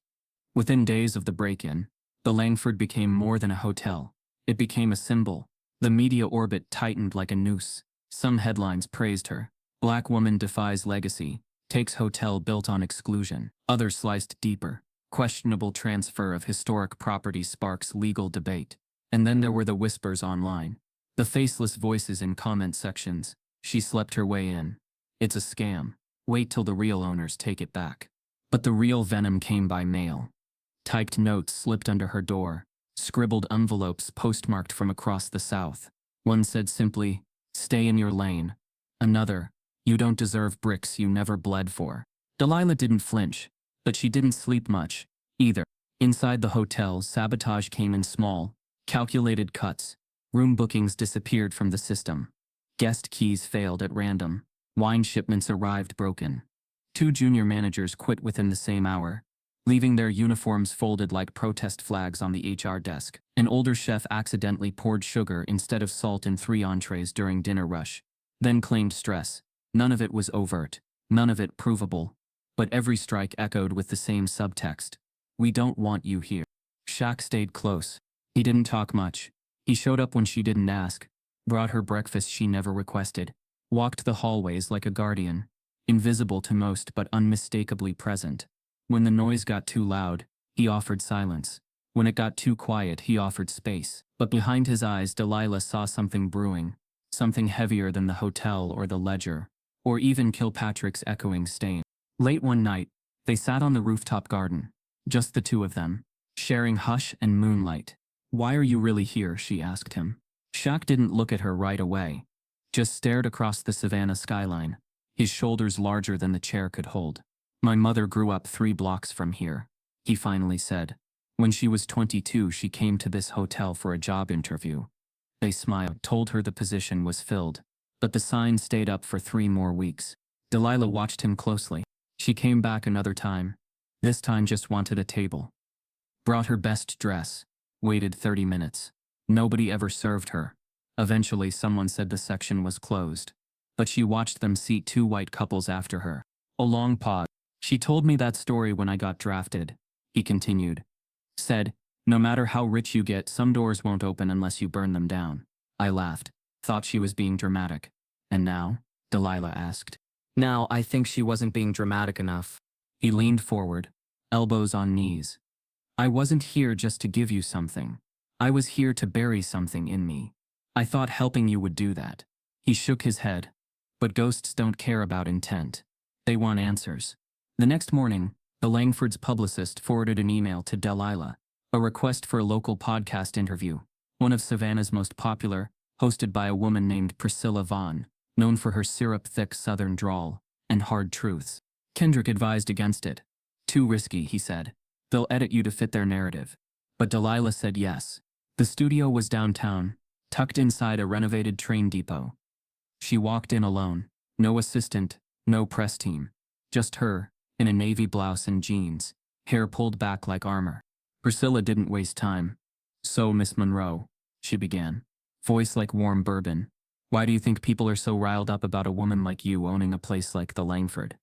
Within days of the break-in, the Langford became more than a hotel. It became a symbol. The media orbit tightened like a noose. Some headlines praised her. Black woman defies legacy, takes hotel built on exclusion. Others sliced deeper. Questionable transfer of historic property sparks legal debate. And then there were the whispers online. The faceless voices in comment sections. She slept her way in. It's a scam. Wait till the real owners take it back. But the real venom came by mail. Typed notes slipped under her door. Scribbled envelopes postmarked from across the South. One said simply, "Stay in your lane." Another, "You don't deserve bricks you never bled for." Delilah didn't flinch, but she didn't sleep much, either. Inside the hotel, sabotage came in small, calculated cuts. Room bookings disappeared from the system. Guest keys failed at random. Wine shipments arrived broken. 2 junior managers quit within the same hour, leaving their uniforms folded like protest flags on the HR desk. An older chef accidentally poured sugar instead of salt in 3 entrees during dinner rush, then claimed stress. None of it was overt, none of it provable, but every strike echoed with the same subtext. "We don't want you here." Shaq stayed close. He didn't talk much. He showed up when she didn't ask, brought her breakfast she never requested, walked the hallways like a guardian, invisible to most but unmistakably present. When the noise got too loud, he offered silence. When it got too quiet, he offered space. But behind his eyes, Delilah saw something brewing, something heavier than the hotel or the ledger, or even Kilpatrick's echoing stain. Late one night, they sat on the rooftop garden, just the two of them, sharing hush and moonlight. "Why are you really here?" she asked him. Shaq didn't look at her right away, just stared across the Savannah skyline, his shoulders larger than the chair could hold. "My mother grew up 3 blocks from here," he finally said. "When she was 22, she came to this hotel for a job interview." They smiled, told her the position was filled, but the sign stayed up for 3 more weeks. Delilah watched him closely. She came back another time. This time just wanted a table. Brought her best dress. Waited 30 minutes. Nobody ever served her. Eventually someone said the section was closed. But she watched them seat 2 white couples after her. A long pause. "She told me that story when I got drafted," he continued. "Said, no matter how rich you get, some doors won't open unless you burn them down." I laughed. Thought she was being dramatic. "And now?" Delilah asked. "Now I think she wasn't being dramatic enough." He leaned forward, elbows on knees. "I wasn't here just to give you something. I was here to bury something in me. I thought helping you would do that." He shook his head. "But ghosts don't care about intent. They want answers." The next morning, the Langfords' publicist forwarded an email to Delilah, a request for a local podcast interview, one of Savannah's most popular, hosted by a woman named Priscilla Vaughn, known for her syrup-thick southern drawl and hard truths. Kendrick advised against it. "Too risky," he said. "They'll edit you to fit their narrative." But Delilah said yes. The studio was downtown, tucked inside a renovated train depot. She walked in alone. No assistant, no press team. Just her, in a navy blouse and jeans, hair pulled back like armor. Priscilla didn't waste time. "So, Miss Monroe," she began, voice like warm bourbon, "why do you think people are so riled up about a woman like you owning a place like the Langford?"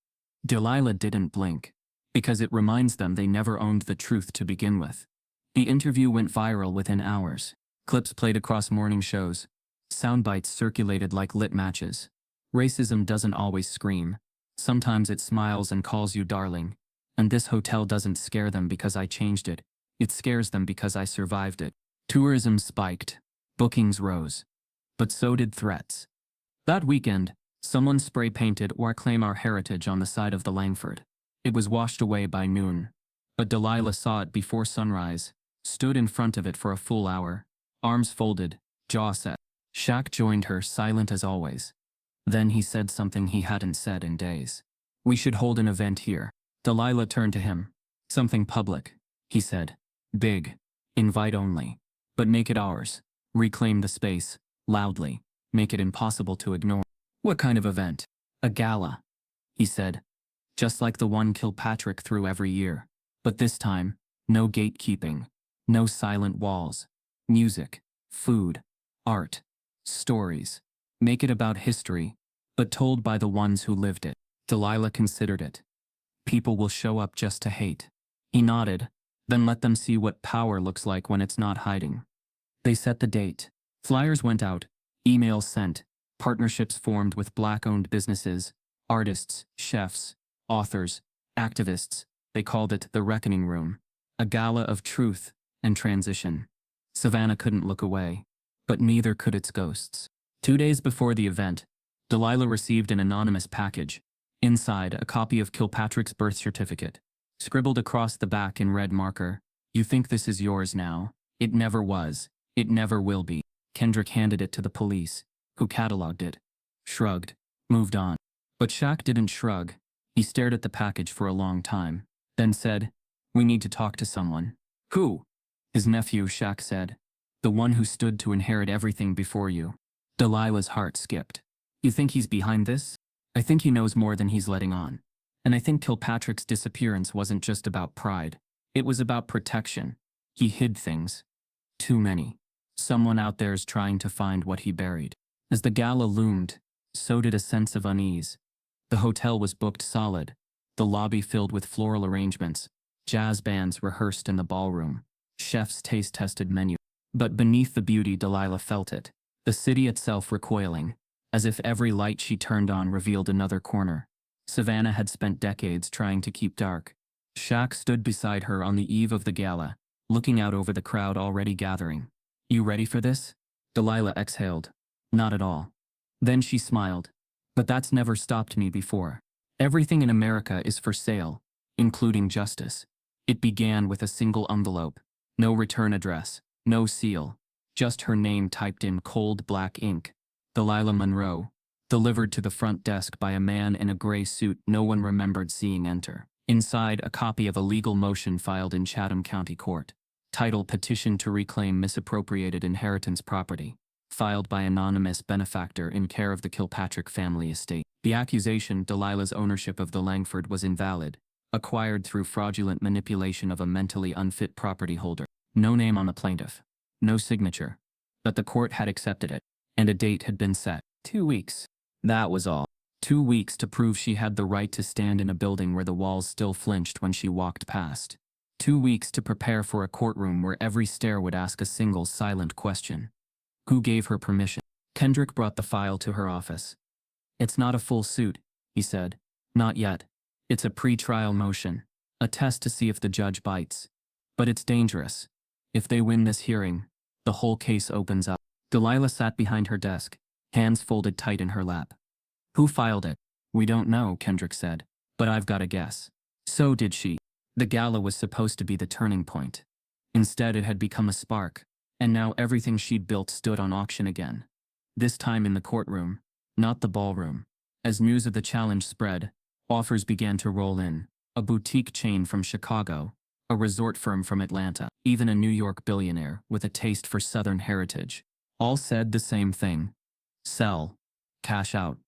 Delilah didn't blink. Because it reminds them they never owned the truth to begin with. The interview went viral within hours. Clips played across morning shows. Soundbites circulated like lit matches. Racism doesn't always scream. Sometimes it smiles and calls you darling. And this hotel doesn't scare them because I changed it. It scares them because I survived it. Tourism spiked. Bookings rose. But so did threats. That weekend, someone spray-painted "Or Claim Our Heritage" on the side of the Langford. It was washed away by noon. But Delilah saw it before sunrise, stood in front of it for a full hour, arms folded, jaw set. Shaq joined her, silent as always. Then he said something he hadn't said in days. "We should hold an event here." Delilah turned to him. "Something public," he said. "Big. Invite only. But make it ours. Reclaim the space, loudly. Make it impossible to ignore." "What kind of event?" "A gala," he said. "Just like the one Kilpatrick threw every year. But this time, no gatekeeping. No silent walls. Music, food, art, stories. Make it about history, but told by the ones who lived it." Delilah considered it. "People will show up just to hate." He nodded. "Then let them see what power looks like when it's not hiding." They set the date. Flyers went out, emails sent, partnerships formed with Black-owned businesses, artists, chefs, authors, activists. They called it the Reckoning Room, a gala of truth and transition. Savannah couldn't look away. but neither could its ghosts. 2 days before the event, Delilah received an anonymous package. Inside, a copy of Kilpatrick's birth certificate. Scribbled across the back in red marker, "You think this is yours now? It never was. It never will be." Kendrick handed it to the police, who catalogued it, shrugged, moved on. But Shaq didn't shrug. He stared at the package for a long time, then said, "We need to talk to someone." "Who?" "His nephew," Shaq said. "The one who stood to inherit everything before you." Delilah's heart skipped. "You think he's behind this?" "I think he knows more than he's letting on. And I think Kilpatrick's disappearance wasn't just about pride. It was about protection. He hid things. Too many. Someone out there's trying to find what he buried." As the gala loomed, so did a sense of unease. The hotel was booked solid, the lobby filled with floral arrangements, jazz bands rehearsed in the ballroom, chefs taste-tested menu. But beneath the beauty, Delilah felt it, the city itself recoiling, as if every light she turned on revealed another corner. Savannah had spent decades trying to keep dark. Shaq stood beside her on the eve of the gala, looking out over the crowd already gathering. "You ready for this?" Delilah exhaled. "Not at all." Then she smiled. "But that's never stopped me before. Everything in America is for sale, including justice." It began with a single envelope. No return address, no seal. Just her name typed in cold black ink. Delilah Monroe. Delivered to the front desk by a man in a gray suit no one remembered seeing enter. Inside, a copy of a legal motion filed in Chatham County Court. Title: Petition to Reclaim Misappropriated Inheritance Property. Filed by anonymous benefactor in care of the Kilpatrick family estate. The accusation: Delilah's ownership of the Langford was invalid, acquired through fraudulent manipulation of a mentally unfit property holder. No name on the plaintiff. No signature. But the court had accepted it, and a date had been set. 2 weeks. That was all. 2 weeks to prove she had the right to stand in a building where the walls still flinched when she walked past. 2 weeks to prepare for a courtroom where every stare would ask a single silent question. Who gave her permission? Kendrick brought the file to her office. "It's not a full suit," he said. "Not yet. It's a pre-trial motion, a test to see if the judge bites. But it's dangerous. If they win this hearing, the whole case opens up." Delilah sat behind her desk, hands folded tight in her lap. "Who filed it?" "We don't know," Kendrick said. "But I've got a guess." So did she. The gala was supposed to be the turning point. Instead, it had become a spark, and now everything she'd built stood on auction again. This time in the courtroom, not the ballroom. As news of the challenge spread, offers began to roll in. A boutique chain from Chicago, a resort firm from Atlanta, even a New York billionaire with a taste for Southern heritage. All said the same thing: sell, cash out,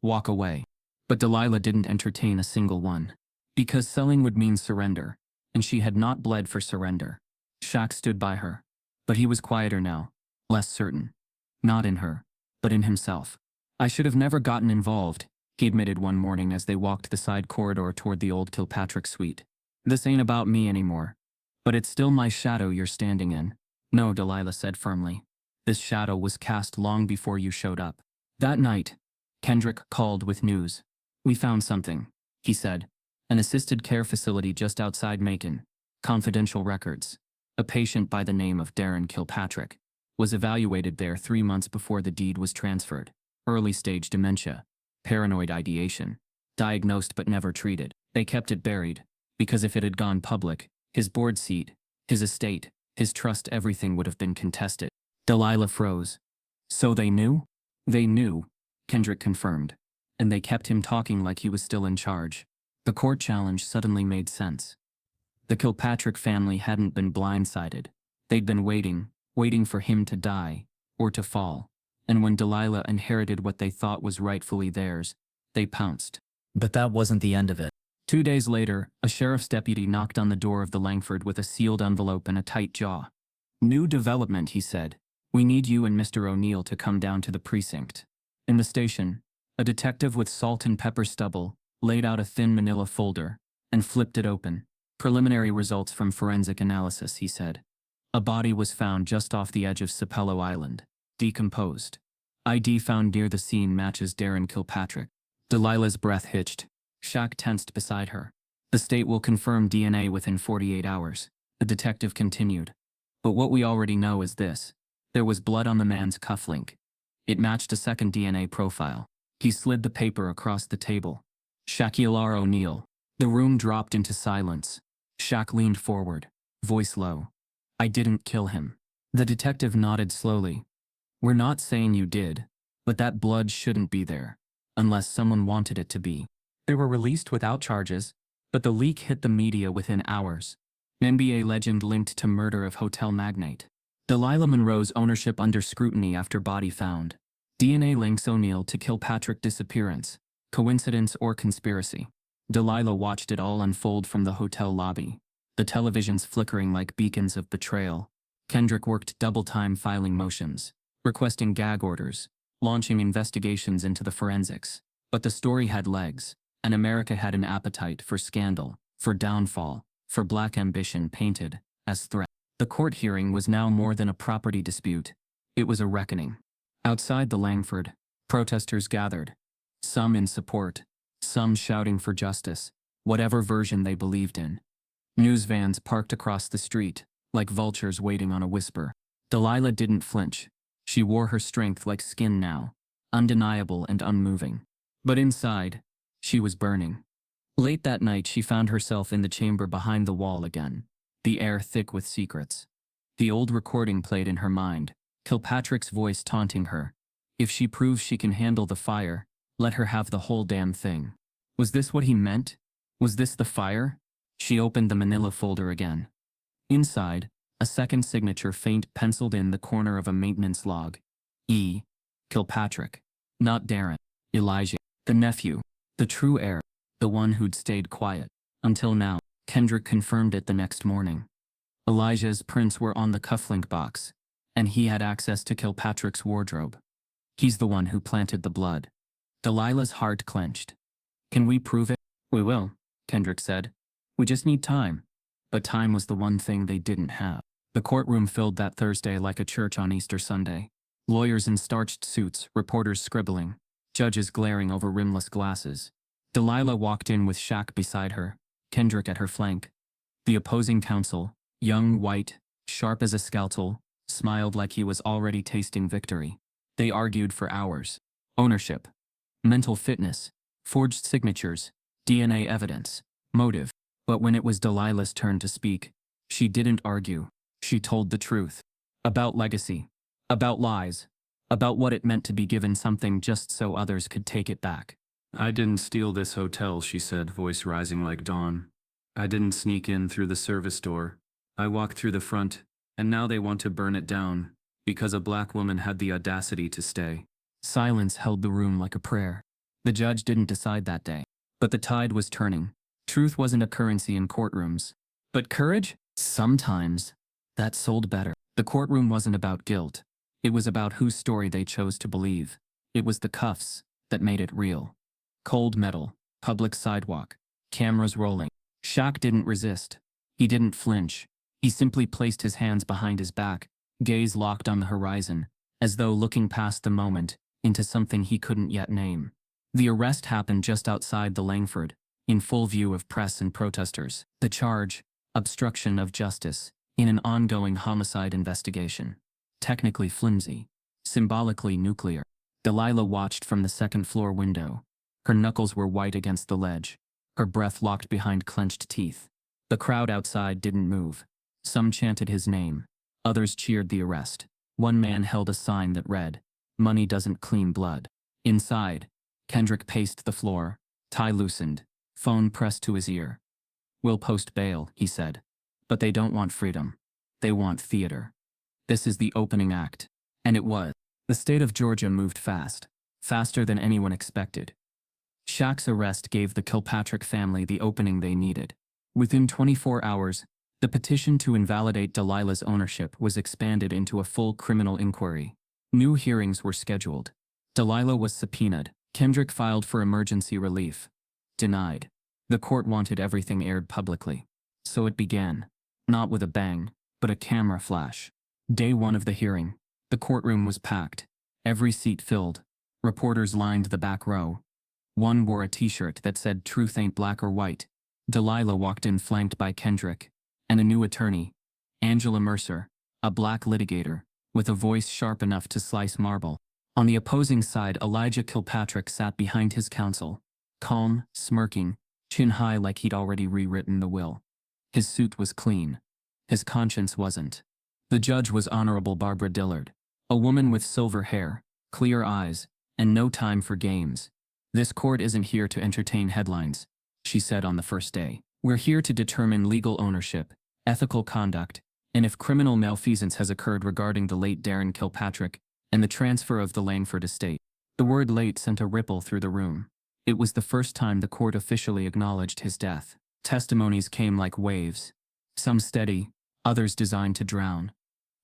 walk away. But Delilah didn't entertain a single one. Because selling would mean surrender, and she had not bled for surrender. Shaq stood by her. But he was quieter now, less certain. Not in her, but in himself. "I should have never gotten involved," he admitted one morning as they walked the side corridor toward the old Kilpatrick suite. "This ain't about me anymore. But it's still my shadow you're standing in." "No," Delilah said firmly. "This shadow was cast long before you showed up." That night, Kendrick called with news. "We found something," he said. "An assisted care facility just outside Macon. Confidential records. A patient by the name of Darren Kilpatrick was evaluated there 3 months before the deed was transferred. Early-stage dementia. Paranoid ideation. Diagnosed but never treated. They kept it buried, because if it had gone public, his board seat, his estate, his trust, everything would have been contested." Delilah froze. "So they knew?" "They knew," Kendrick confirmed. "And they kept him talking like he was still in charge." The court challenge suddenly made sense. The Kilpatrick family hadn't been blindsided. They'd been waiting for him to die, or to fall. And when Delilah inherited what they thought was rightfully theirs, they pounced. But that wasn't the end of it. 2 days later, a sheriff's deputy knocked on the door of the Langford with a sealed envelope and a tight jaw. "New development," he said. "We need you and Mr. O'Neill to come down to the precinct." In the station, a detective with salt and pepper stubble laid out a thin manila folder and flipped it open. "Preliminary results from forensic analysis," he said. "A body was found just off the edge of Sapelo Island, decomposed. ID found near the scene matches Darren Kilpatrick." Delilah's breath hitched. Shaq tensed beside her. "The state will confirm DNA within 48 hours, the detective continued. "But what we already know is this. There was blood on the man's cufflink. It matched a second DNA profile. He slid the paper across the table. Shaquille O'Neal. The room dropped into silence. Shaq leaned forward, voice low. I didn't kill him. The detective nodded slowly. We're not saying you did, but that blood shouldn't be there, unless someone wanted it to be. They were released without charges, but the leak hit the media within hours. NBA legend linked to murder of hotel magnate. Delilah Monroe's ownership under scrutiny after body found. DNA links O'Neal to Kilpatrick disappearance. Coincidence or conspiracy? Delilah watched it all unfold from the hotel lobby, the televisions flickering like beacons of betrayal. Kendrick worked double-time filing motions, requesting gag orders, launching investigations into the forensics. But the story had legs, and America had an appetite for scandal, for downfall, for black ambition painted as threat. The court hearing was now more than a property dispute. It was a reckoning. Outside the Langford, protesters gathered, some in support, some shouting for justice, whatever version they believed in. News vans parked across the street, like vultures waiting on a whisper. Delilah didn't flinch. She wore her strength like skin now, undeniable and unmoving. But inside, she was burning. Late that night she found herself in the chamber behind the wall again, the air thick with secrets. The old recording played in her mind, Kilpatrick's voice taunting her. If she proves she can handle the fire, let her have the whole damn thing. Was this what he meant? Was this the fire? She opened the manila folder again. Inside, a second signature faint penciled in the corner of a maintenance log. E. Kilpatrick. Not Darren. Elijah. The nephew. The true heir. The one who'd stayed quiet. Until now. Kendrick confirmed it the next morning. Elijah's prints were on the cufflink box, and he had access to Kilpatrick's wardrobe. He's the one who planted the blood. Delilah's heart clenched. Can we prove it? We will, Kendrick said. We just need time. But time was the one thing they didn't have. The courtroom filled that Thursday like a church on Easter Sunday. Lawyers in starched suits, reporters scribbling, judges glaring over rimless glasses. Delilah walked in with Shaq beside her, Kendrick at her flank. The opposing counsel, young, white, sharp as a skeletal, smiled like he was already tasting victory. They argued for hours. Ownership, mental fitness, forged signatures, DNA evidence, motive. But when it was Delilah's turn to speak, she didn't argue. She told the truth. About legacy. About lies. About what it meant to be given something just so others could take it back. I didn't steal this hotel, she said, voice rising like dawn. I didn't sneak in through the service door. I walked through the front, and now they want to burn it down, because a black woman had the audacity to stay. Silence held the room like a prayer. The judge didn't decide that day. But the tide was turning. Truth wasn't a currency in courtrooms. But courage? Sometimes. That sold better. The courtroom wasn't about guilt. It was about whose story they chose to believe. It was the cuffs that made it real. Cold metal, public sidewalk, cameras rolling. Shaq didn't resist. He didn't flinch. He simply placed his hands behind his back, gaze locked on the horizon, as though looking past the moment into something he couldn't yet name. The arrest happened just outside the Langford, in full view of press and protesters. The charge, obstruction of justice, in an ongoing homicide investigation. Technically flimsy, symbolically nuclear. Delilah watched from the second-floor window. Her knuckles were white against the ledge, her breath locked behind clenched teeth. The crowd outside didn't move. Some chanted his name. Others cheered the arrest. One man held a sign that read, "Money doesn't clean blood." Inside, Kendrick paced the floor, tie loosened, phone pressed to his ear. "We'll post bail," he said. "But they don't want freedom. They want theater. This is the opening act." And it was. The state of Georgia moved fast, faster than anyone expected. Shaq's arrest gave the Kilpatrick family the opening they needed. Within 24 hours, the petition to invalidate Delilah's ownership was expanded into a full criminal inquiry. New hearings were scheduled. Delilah was subpoenaed. Kendrick filed for emergency relief. Denied. The court wanted everything aired publicly. So it began. Not with a bang, but a camera flash. Day one of the hearing. The courtroom was packed. Every seat filled. Reporters lined the back row. One wore a t-shirt that said "Truth ain't black or white." Delilah walked in flanked by Kendrick, and a new attorney, Angela Mercer, a black litigator, with a voice sharp enough to slice marble. On the opposing side, Elijah Kilpatrick sat behind his counsel, calm, smirking, chin high like he'd already rewritten the will. His suit was clean. His conscience wasn't. The judge was Honorable Barbara Dillard, a woman with silver hair, clear eyes, and no time for games. "This court isn't here to entertain headlines," she said on the first day. "We're here to determine legal ownership, ethical conduct, and if criminal malfeasance has occurred regarding the late Darren Kilpatrick and the transfer of the Langford estate." The word late sent a ripple through the room. It was the first time the court officially acknowledged his death. Testimonies came like waves, some steady, others designed to drown.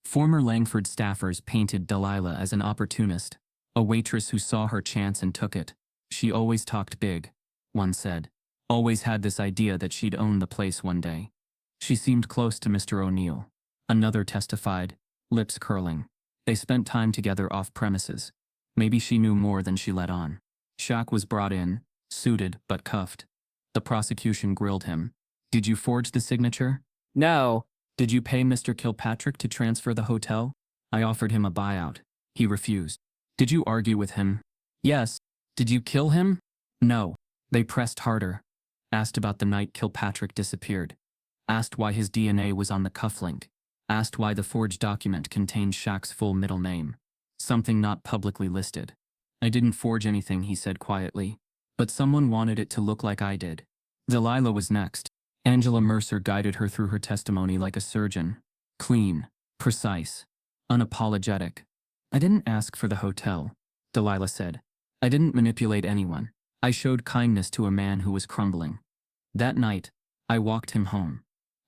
Former Langford staffers painted Delilah as an opportunist, a waitress who saw her chance and took it. "She always talked big," one said. "Always had this idea that she'd own the place one day. She seemed close to Mr. O'Neill," another testified, lips curling. "They spent time together off premises. Maybe she knew more than she let on." Shaq was brought in, suited but cuffed. The prosecution grilled him. "Did you forge the signature?" "No." "Did you pay Mr. Kilpatrick to transfer the hotel?" "I offered him a buyout. He refused." "Did you argue with him?" "Yes." "Did you kill him?" "No." They pressed harder. Asked about the night Kilpatrick disappeared. Asked why his DNA was on the cufflink. Asked why the forged document contained Shaq's full middle name. Something not publicly listed. "I didn't forge anything," he said quietly. "But someone wanted it to look like I did." Delilah was next. Angela Mercer guided her through her testimony like a surgeon. Clean, precise, unapologetic. "I didn't ask for the hotel," Delilah said. "I didn't manipulate anyone. I showed kindness to a man who was crumbling. That night, I walked him home.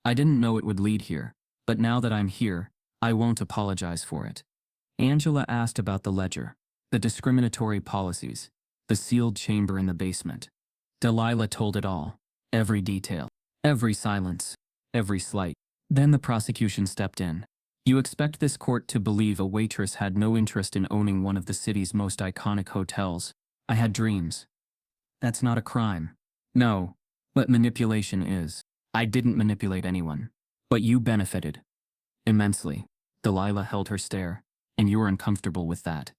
I didn't know it would lead here, but now that I'm here, I won't apologize for it." Angela asked about the ledger, the discriminatory policies, the sealed chamber in the basement. Delilah told it all, every detail, every silence, every slight. Then the prosecution stepped in. "You expect this court to believe a waitress had no interest in owning one of the city's most iconic hotels. I had dreams. That's not a crime." "No, but manipulation is." "I didn't manipulate anyone. But you benefited. Immensely." Delilah held her stare. "And you're uncomfortable with that.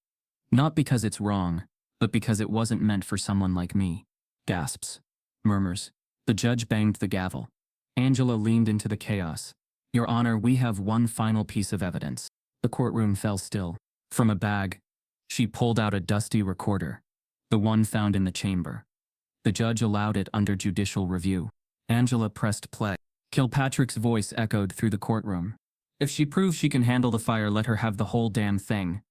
Not because it's wrong, but because it wasn't meant for someone like me." Gasps. Murmurs. The judge banged the gavel. Angela leaned into the chaos. "Your Honor, we have one final piece of evidence." The courtroom fell still. From a bag, she pulled out a dusty recorder, the one found in the chamber. The judge allowed it under judicial review. Angela pressed play. Kilpatrick's voice echoed through the courtroom. "If she proves she can handle the fire, let her have the whole damn thing."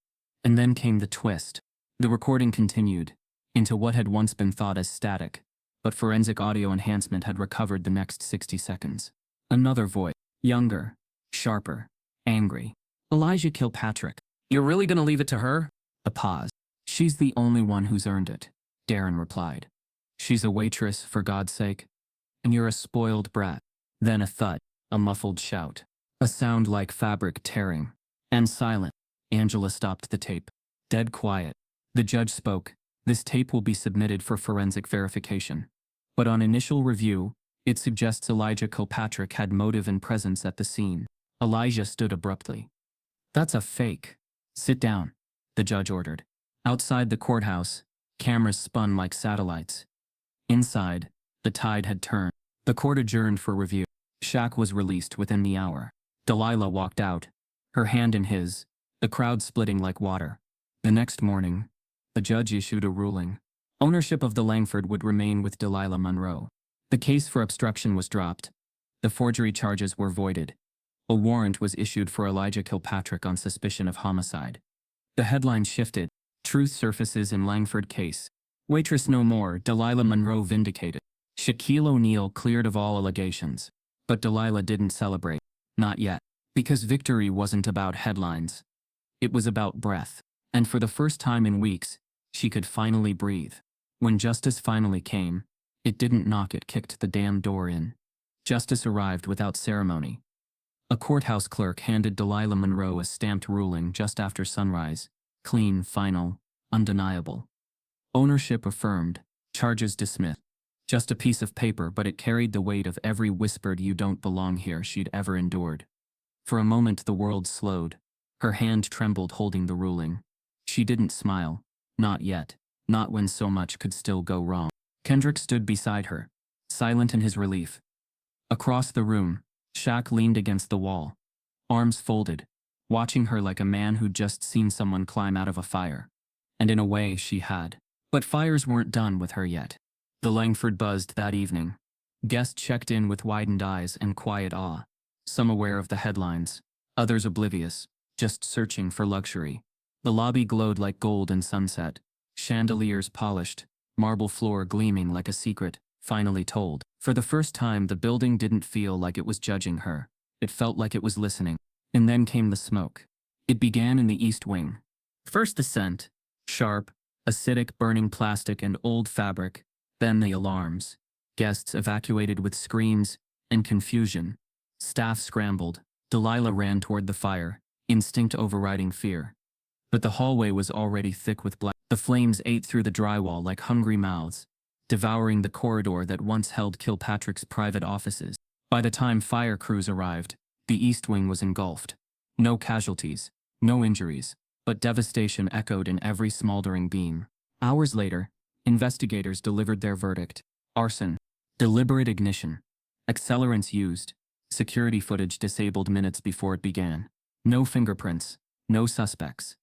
And then came the twist. The recording continued, into what had once been thought as static, but forensic audio enhancement had recovered the next 60 seconds. Another voice, younger, sharper, angry. "Elijah Kilpatrick, you're really gonna leave it to her?" A pause. "She's the only one who's earned it," Darren replied. "She's a waitress, for God's sake. And you're a spoiled brat." Then a thud, a muffled shout, a sound like fabric tearing. And silent. Angela stopped the tape. Dead quiet. The judge spoke. "This tape will be submitted for forensic verification. But on initial review, it suggests Elijah Kilpatrick had motive and presence at the scene." Elijah stood abruptly. "That's a fake. Sit down," the judge ordered. Outside the courthouse, cameras spun like satellites. Inside, the tide had turned. The court adjourned for review. Shaq was released within the hour. Delilah walked out, her hand in his, the crowd splitting like water. The next morning, the judge issued a ruling. Ownership of the Langford would remain with Delilah Monroe. The case for obstruction was dropped. The forgery charges were voided. A warrant was issued for Elijah Kilpatrick on suspicion of homicide. The headline shifted. "Truth surfaces in Langford case. Waitress no more, Delilah Monroe vindicated." Shaquille O'Neal cleared of all allegations. But Delilah didn't celebrate. Not yet. Because victory wasn't about headlines. It was about breath. And for the first time in weeks, she could finally breathe. When justice finally came, it didn't knock, it kicked the damn door in. Justice arrived without ceremony. A courthouse clerk handed Delilah Monroe a stamped ruling just after sunrise. Clean, final, undeniable. Ownership affirmed, charges dismissed. Just a piece of paper, but it carried the weight of every whispered "you don't belong here" she'd ever endured. For a moment the world slowed. Her hand trembled holding the ruling. She didn't smile. Not yet. Not when so much could still go wrong. Kendrick stood beside her, silent in his relief. Across the room, Shaq leaned against the wall, arms folded, watching her like a man who'd just seen someone climb out of a fire. And in a way, she had. But fires weren't done with her yet. The Langford buzzed that evening. Guests checked in with widened eyes and quiet awe, some aware of the headlines, others oblivious, just searching for luxury. The lobby glowed like gold in sunset, chandeliers polished, marble floor gleaming like a secret, finally told. For the first time, the building didn't feel like it was judging her. It felt like it was listening. And then came the smoke. It began in the East Wing. First the scent, sharp, acidic, burning plastic and old fabric, then the alarms. Guests evacuated with screams and confusion. Staff scrambled. Delilah ran toward the fire, instinct overriding fear. But the hallway was already thick with black. The flames ate through the drywall like hungry mouths, devouring the corridor that once held Kilpatrick's private offices. By the time fire crews arrived, the East Wing was engulfed. No casualties, no injuries, but devastation echoed in every smoldering beam. Hours later, investigators delivered their verdict. Arson. Deliberate ignition. Accelerants used. Security footage disabled minutes before it began. No fingerprints. No suspects.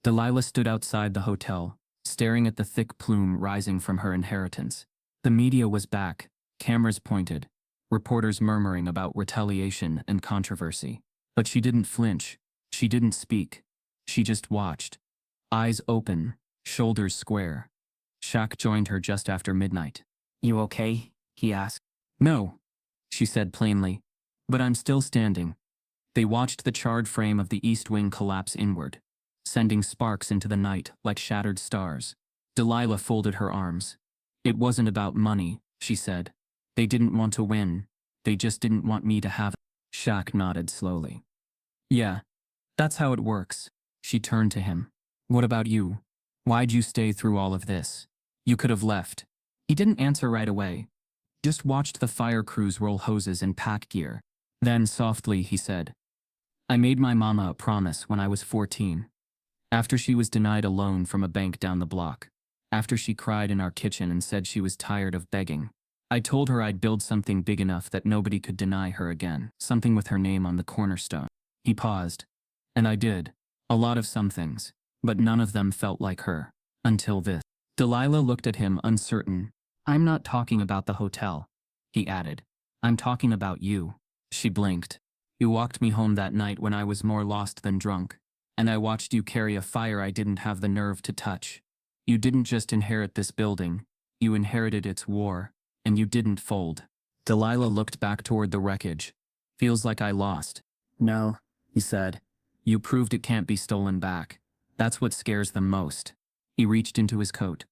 Delilah stood outside the hotel, staring at the thick plume rising from her inheritance. The media was back, cameras pointed, reporters murmuring about retaliation and controversy. But she didn't flinch. She didn't speak. She just watched. Eyes open, shoulders square. Shaq joined her just after midnight. "You okay?" he asked. "No," she said plainly. "But I'm still standing." They watched the charred frame of the East Wing collapse inward, sending sparks into the night like shattered stars. Delilah folded her arms. "It wasn't about money," she said. "They didn't want to win. They just didn't want me to have it." Shaq nodded slowly. "Yeah, that's how it works." She turned to him. "What about you? Why'd you stay through all of this? You could have left." He didn't answer right away. Just watched the fire crews roll hoses and pack gear. Then softly he said, "I made my mama a promise when I was 14. After she was denied a loan from a bank down the block. After she cried in our kitchen and said she was tired of begging. I told her I'd build something big enough that nobody could deny her again. Something with her name on the cornerstone." He paused. "And I did. A lot of some things. But none of them felt like her. Until this." Delilah looked at him uncertain. "I'm not talking about the hotel," he added. "I'm talking about you." She blinked. "You walked me home that night when I was more lost than drunk. And I watched you carry a fire I didn't have the nerve to touch. You didn't just inherit this building. You inherited its war. And you didn't fold." Delilah looked back toward the wreckage. "Feels like I lost." "No," he said. "You proved it can't be stolen back. That's what scares them most." He reached into his coat,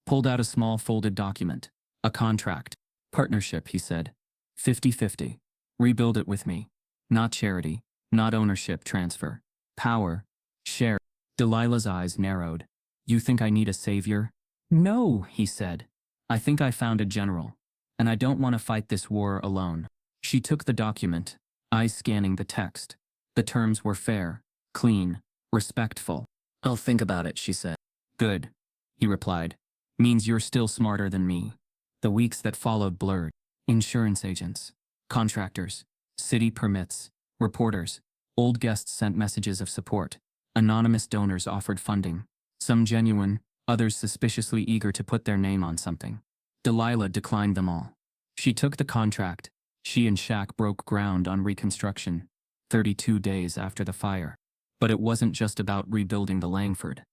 pulled out a small folded document. "A contract. Partnership," he said. 50-50. Rebuild it with me. Not charity. Not ownership transfer. Power. Share." Delilah's eyes narrowed. "You think I need a savior?" "No," he said. "I think I found a general. And I don't want to fight this war alone." She took the document, eyes scanning the text. The terms were fair, clean, respectful. "I'll think about it," she said. "Good," he replied. "Means you're still smarter than me." The weeks that followed blurred. Insurance agents, contractors, city permits, reporters. Old guests sent messages of support. Anonymous donors offered funding. Some genuine, others suspiciously eager to put their name on something. Delilah declined them all. She took the contract. She and Shaq broke ground on reconstruction, 32 days after the fire. But it wasn't just about rebuilding the Langford.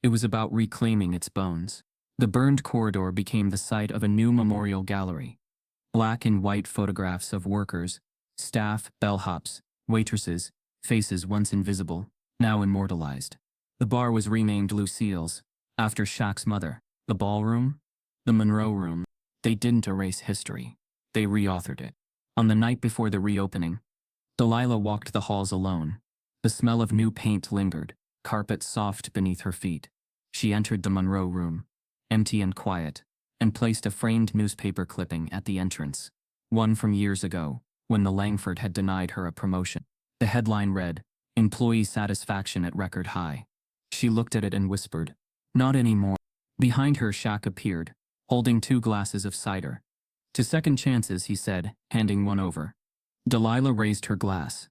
It was about reclaiming its bones. The burned corridor became the site of a new memorial gallery. Black and white photographs of workers, staff, bellhops, waitresses, faces once invisible, now immortalized. The bar was renamed Lucille's, after Shaq's mother. The ballroom? The Monroe Room. They didn't erase history. They reauthored it. On the night before the reopening, Delilah walked the halls alone. The smell of new paint lingered, carpet soft beneath her feet. She entered the Monroe Room, empty and quiet, and placed a framed newspaper clipping at the entrance. One from years ago, when the Langford had denied her a promotion. The headline read, employee satisfaction at record high. She looked at it and whispered, "Not anymore." Behind her, Shaq appeared, holding 2 glasses of cider. "To second chances," he said, handing one over. Delilah raised her glass.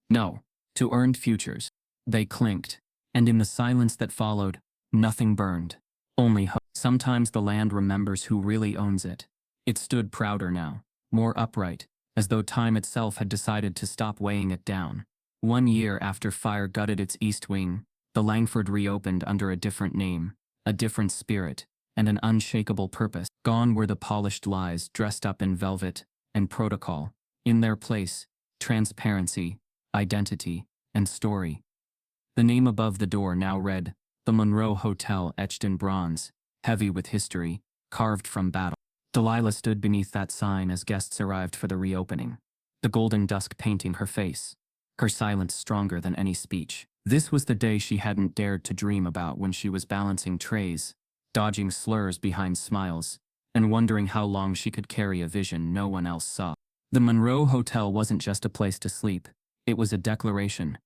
"No, to earned futures." They clinked, and in the silence that followed, nothing burned. Only hope. Sometimes the land remembers who really owns it. It stood prouder now, more upright, as though time itself had decided to stop weighing it down. 1 year after fire gutted its east wing, the Langford reopened under a different name, a different spirit, and an unshakable purpose. Gone were the polished lies dressed up in velvet and protocol. In their place, transparency, identity, and story. The name above the door now read, "The Monroe Hotel," etched in bronze, heavy with history, carved from battle. Delilah stood beneath that sign as guests arrived for the reopening, the golden dusk painting her face, her silence stronger than any speech. This was the day she hadn't dared to dream about when she was balancing trays, dodging slurs behind smiles, and wondering how long she could carry a vision no one else saw. The Monroe Hotel wasn't just a place to sleep, it was a declaration.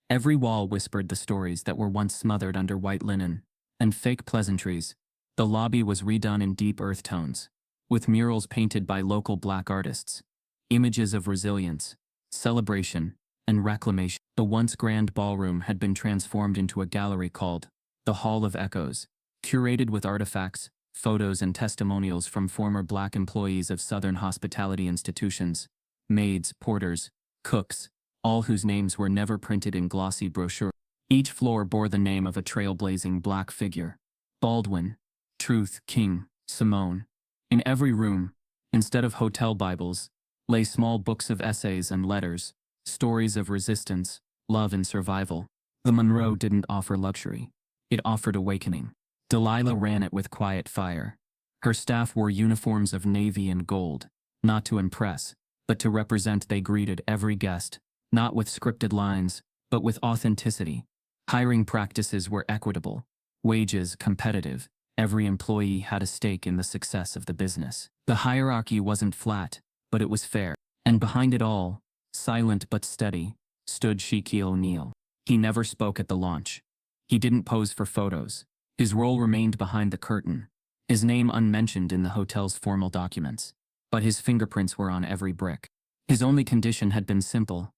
Every wall whispered the stories that were once smothered under white linen and fake pleasantries. The lobby was redone in deep earth tones, with murals painted by local black artists, images of resilience, celebration, and reclamation. The once grand ballroom had been transformed into a gallery called the Hall of Echoes, curated with artifacts, photos, and testimonials from former black employees of Southern hospitality institutions, maids, porters, cooks, all whose names were never printed in glossy brochures. Each floor bore the name of a trailblazing black figure: Baldwin, Truth, King, Simone. In every room, instead of hotel Bibles, lay small books of essays and letters, stories of resistance, love, and survival. The Monroe didn't offer luxury. It offered awakening. Delilah ran it with quiet fire. Her staff wore uniforms of navy and gold, not to impress, but to represent. They greeted every guest, not with scripted lines, but with authenticity. Hiring practices were equitable, wages competitive. Every employee had a stake in the success of the business. The hierarchy wasn't flat, but it was fair. And behind it all, silent but steady, stood Shaquille O'Neal. He never spoke at the launch. He didn't pose for photos. His role remained behind the curtain, his name unmentioned in the hotel's formal documents. But his fingerprints were on every brick. His only condition had been simple: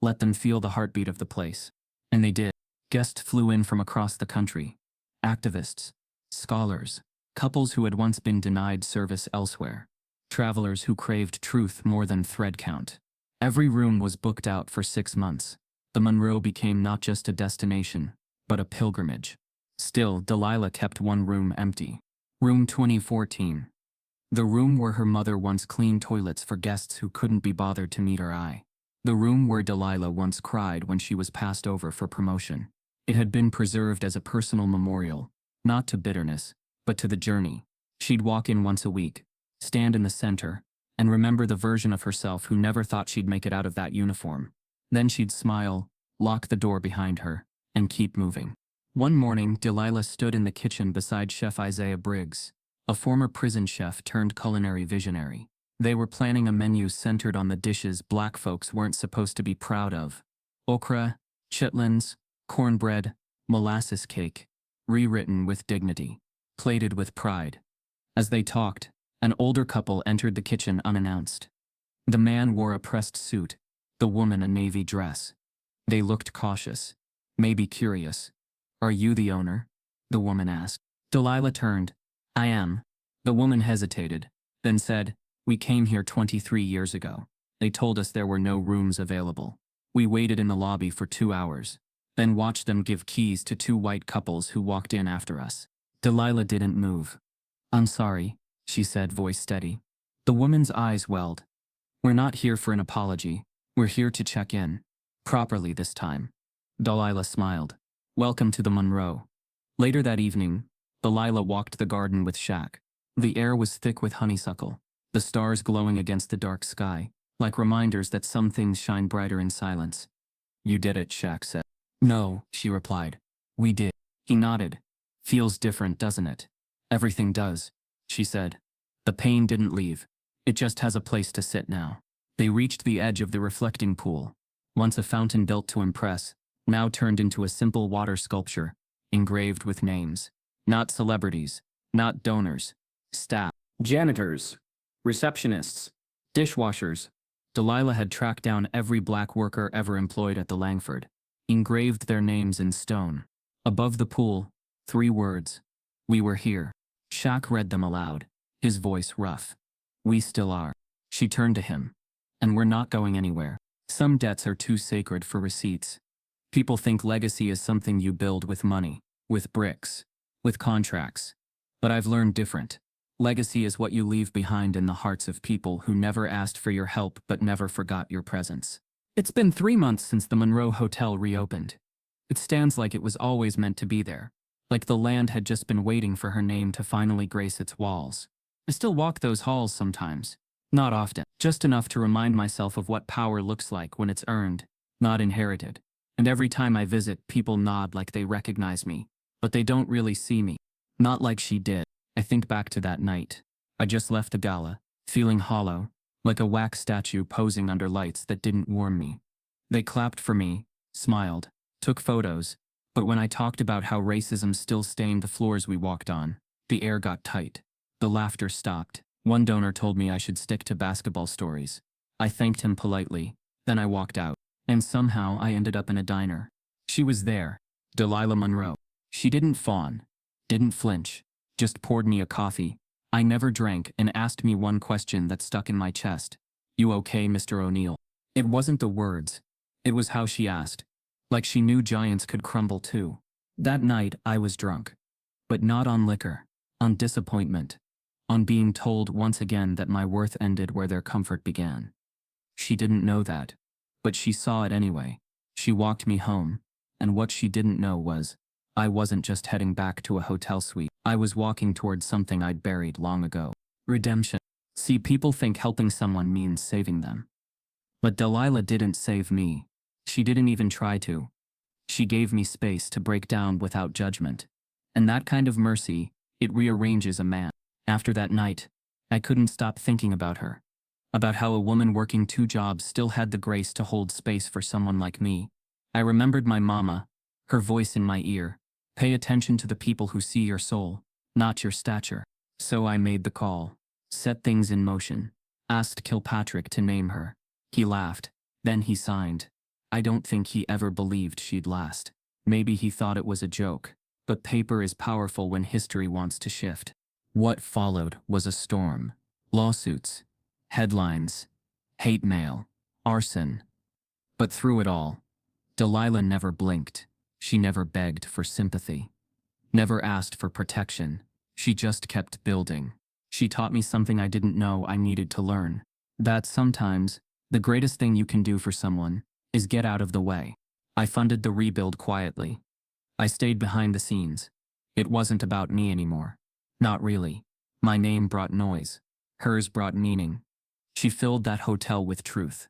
let them feel the heartbeat of the place. And they did. Guests flew in from across the country. Activists, scholars, couples who had once been denied service elsewhere, travelers who craved truth more than thread count. Every room was booked out for 6 months. The Monroe became not just a destination, but a pilgrimage. Still, Delilah kept one room empty. Room 2014. The room where her mother once cleaned toilets for guests who couldn't be bothered to meet her eye. The room where Delilah once cried when she was passed over for promotion. It had been preserved as a personal memorial, not to bitterness, but to the journey. She'd walk in once a week, stand in the center, and remember the version of herself who never thought she'd make it out of that uniform. Then she'd smile, lock the door behind her, and keep moving. One morning, Delilah stood in the kitchen beside Chef Isaiah Briggs, a former prison chef turned culinary visionary. They were planning a menu centered on the dishes black folks weren't supposed to be proud of: okra, chitlins, cornbread, molasses cake, rewritten with dignity, plated with pride. As they talked, an older couple entered the kitchen unannounced. The man wore a pressed suit, the woman a navy dress. They looked cautious, maybe curious. "Are you the owner?" the woman asked. Delilah turned. "I am." The woman hesitated, then said, "We came here 23 years ago. They told us there were no rooms available. We waited in the lobby for 2 hours, then watched them give keys to 2 white couples who walked in after us." Delilah didn't move. "I'm sorry," she said, voice steady. The woman's eyes welled. "We're not here for an apology. We're here to check in. Properly this time." Delilah smiled. "Welcome to the Monroe." Later that evening, Delilah walked the garden with Shaq. The air was thick with honeysuckle, the stars glowing against the dark sky, like reminders that some things shine brighter in silence. "You did it," Shaq said. "No," she replied. "We did." He nodded. "Feels different, doesn't it?" "Everything does," she said. "The pain didn't leave. It just has a place to sit now." They reached the edge of the reflecting pool, once a fountain built to impress, now turned into a simple water sculpture, engraved with names. Not celebrities, not donors, staff, janitors, receptionists, dishwashers. Delilah had tracked down every black worker ever employed at the Langford, engraved their names in stone. Above the pool, 3 words. We were here. Shaq read them aloud, his voice rough. We still are. She turned to him. And we're not going anywhere. Some debts are too sacred for receipts. People think legacy is something you build with money, with bricks, with contracts. But I've learned different. Legacy is what you leave behind in the hearts of people who never asked for your help but never forgot your presence. It's been 3 months since the Monroe Hotel reopened. It stands like it was always meant to be there, like the land had just been waiting for her name to finally grace its walls. I still walk those halls sometimes. Not often, just enough to remind myself of what power looks like when it's earned, not inherited. And every time I visit, people nod like they recognize me, but they don't really see me. Not like she did. I think back to that night. I just left the gala, feeling hollow, like a wax statue posing under lights that didn't warm me. They clapped for me, smiled, took photos, but when I talked about how racism still stained the floors we walked on, the air got tight. The laughter stopped. One donor told me I should stick to basketball stories. I thanked him politely, then I walked out, and somehow I ended up in a diner. She was there, Delilah Monroe. She didn't fawn, didn't flinch, just poured me a coffee. I never drank and asked me one question that stuck in my chest. You okay, Mr. O'Neill? It wasn't the words. It was how she asked. Like she knew giants could crumble too. That night I was drunk. But not on liquor. On disappointment. On being told once again that my worth ended where their comfort began. She didn't know that. But she saw it anyway. She walked me home. And what she didn't know was, I wasn't just heading back to a hotel suite. I was walking towards something I'd buried long ago. Redemption. See, people think helping someone means saving them. But Delilah didn't save me. She didn't even try to. She gave me space to break down without judgment. And that kind of mercy, it rearranges a man. After that night, I couldn't stop thinking about her. About how a woman working 2 jobs still had the grace to hold space for someone like me. I remembered my mama, her voice in my ear. Pay attention to the people who see your soul, not your stature. So I made the call, set things in motion, asked Kilpatrick to name her. He laughed, then he signed. I don't think he ever believed she'd last. Maybe he thought it was a joke, but paper is powerful when history wants to shift. What followed was a storm. Lawsuits, headlines, hate mail, arson. But through it all, Delilah never blinked. She never begged for sympathy. Never asked for protection. She just kept building. She taught me something I didn't know I needed to learn. That sometimes, the greatest thing you can do for someone is get out of the way. I funded the rebuild quietly. I stayed behind the scenes. It wasn't about me anymore. Not really. My name brought noise. Hers brought meaning. She filled that hotel with truth.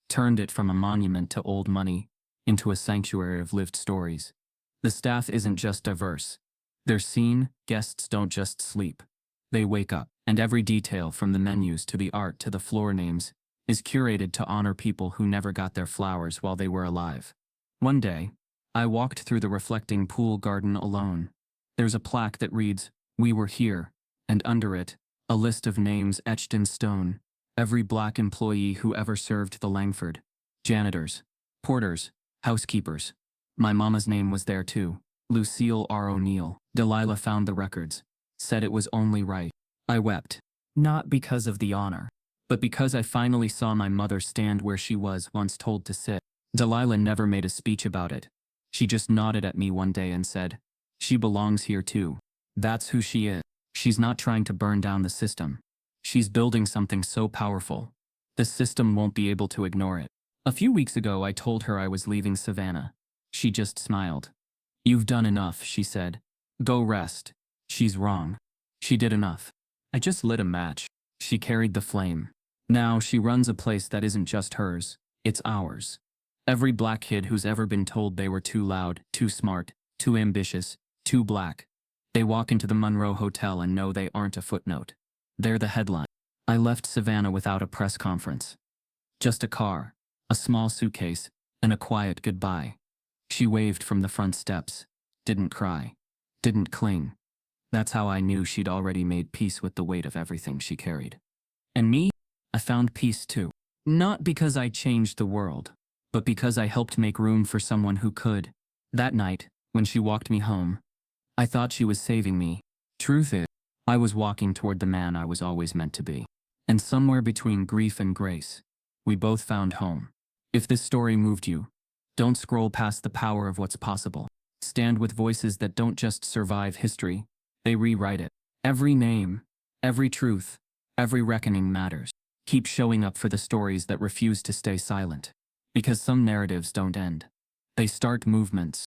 Turned it from a monument to old money into a sanctuary of lived stories. The staff isn't just diverse. They're seen. Guests don't just sleep. They wake up, and every detail from the menus to the art to the floor names is curated to honor people who never got their flowers while they were alive. One day, I walked through the reflecting pool garden alone. There's a plaque that reads, "We were here," and under it, a list of names etched in stone. Every black employee who ever served the Langford. Janitors, porters, housekeepers. My mama's name was there too. Lucille R. O'Neill. Delilah found the records. Said it was only right. I wept. Not because of the honor, but because I finally saw my mother stand where she was once told to sit. Delilah never made a speech about it. She just nodded at me one day and said, "She belongs here too." That's who she is. She's not trying to burn down the system. She's building something so powerful. The system won't be able to ignore it. A few weeks ago I told her I was leaving Savannah. She just smiled. "You've done enough," she said. "Go rest." She's wrong. She did enough. I just lit a match. She carried the flame. Now she runs a place that isn't just hers, it's ours. Every black kid who's ever been told they were too loud, too smart, too ambitious, too black. They walk into the Monroe Hotel and know they aren't a footnote. They're the headline. I left Savannah without a press conference. Just a car, a small suitcase, and a quiet goodbye. She waved from the front steps, didn't cry, didn't cling. That's how I knew she'd already made peace with the weight of everything she carried. And me? I found peace too. Not because I changed the world, but because I helped make room for someone who could. That night, when she walked me home, I thought she was saving me. Truth is, I was walking toward the man I was always meant to be. And somewhere between grief and grace, we both found home. If this story moved you, don't scroll past the power of what's possible. Stand with voices that don't just survive history, they rewrite it. Every name, every truth, every reckoning matters. Keep showing up for the stories that refuse to stay silent. Because some narratives don't end. They start movements.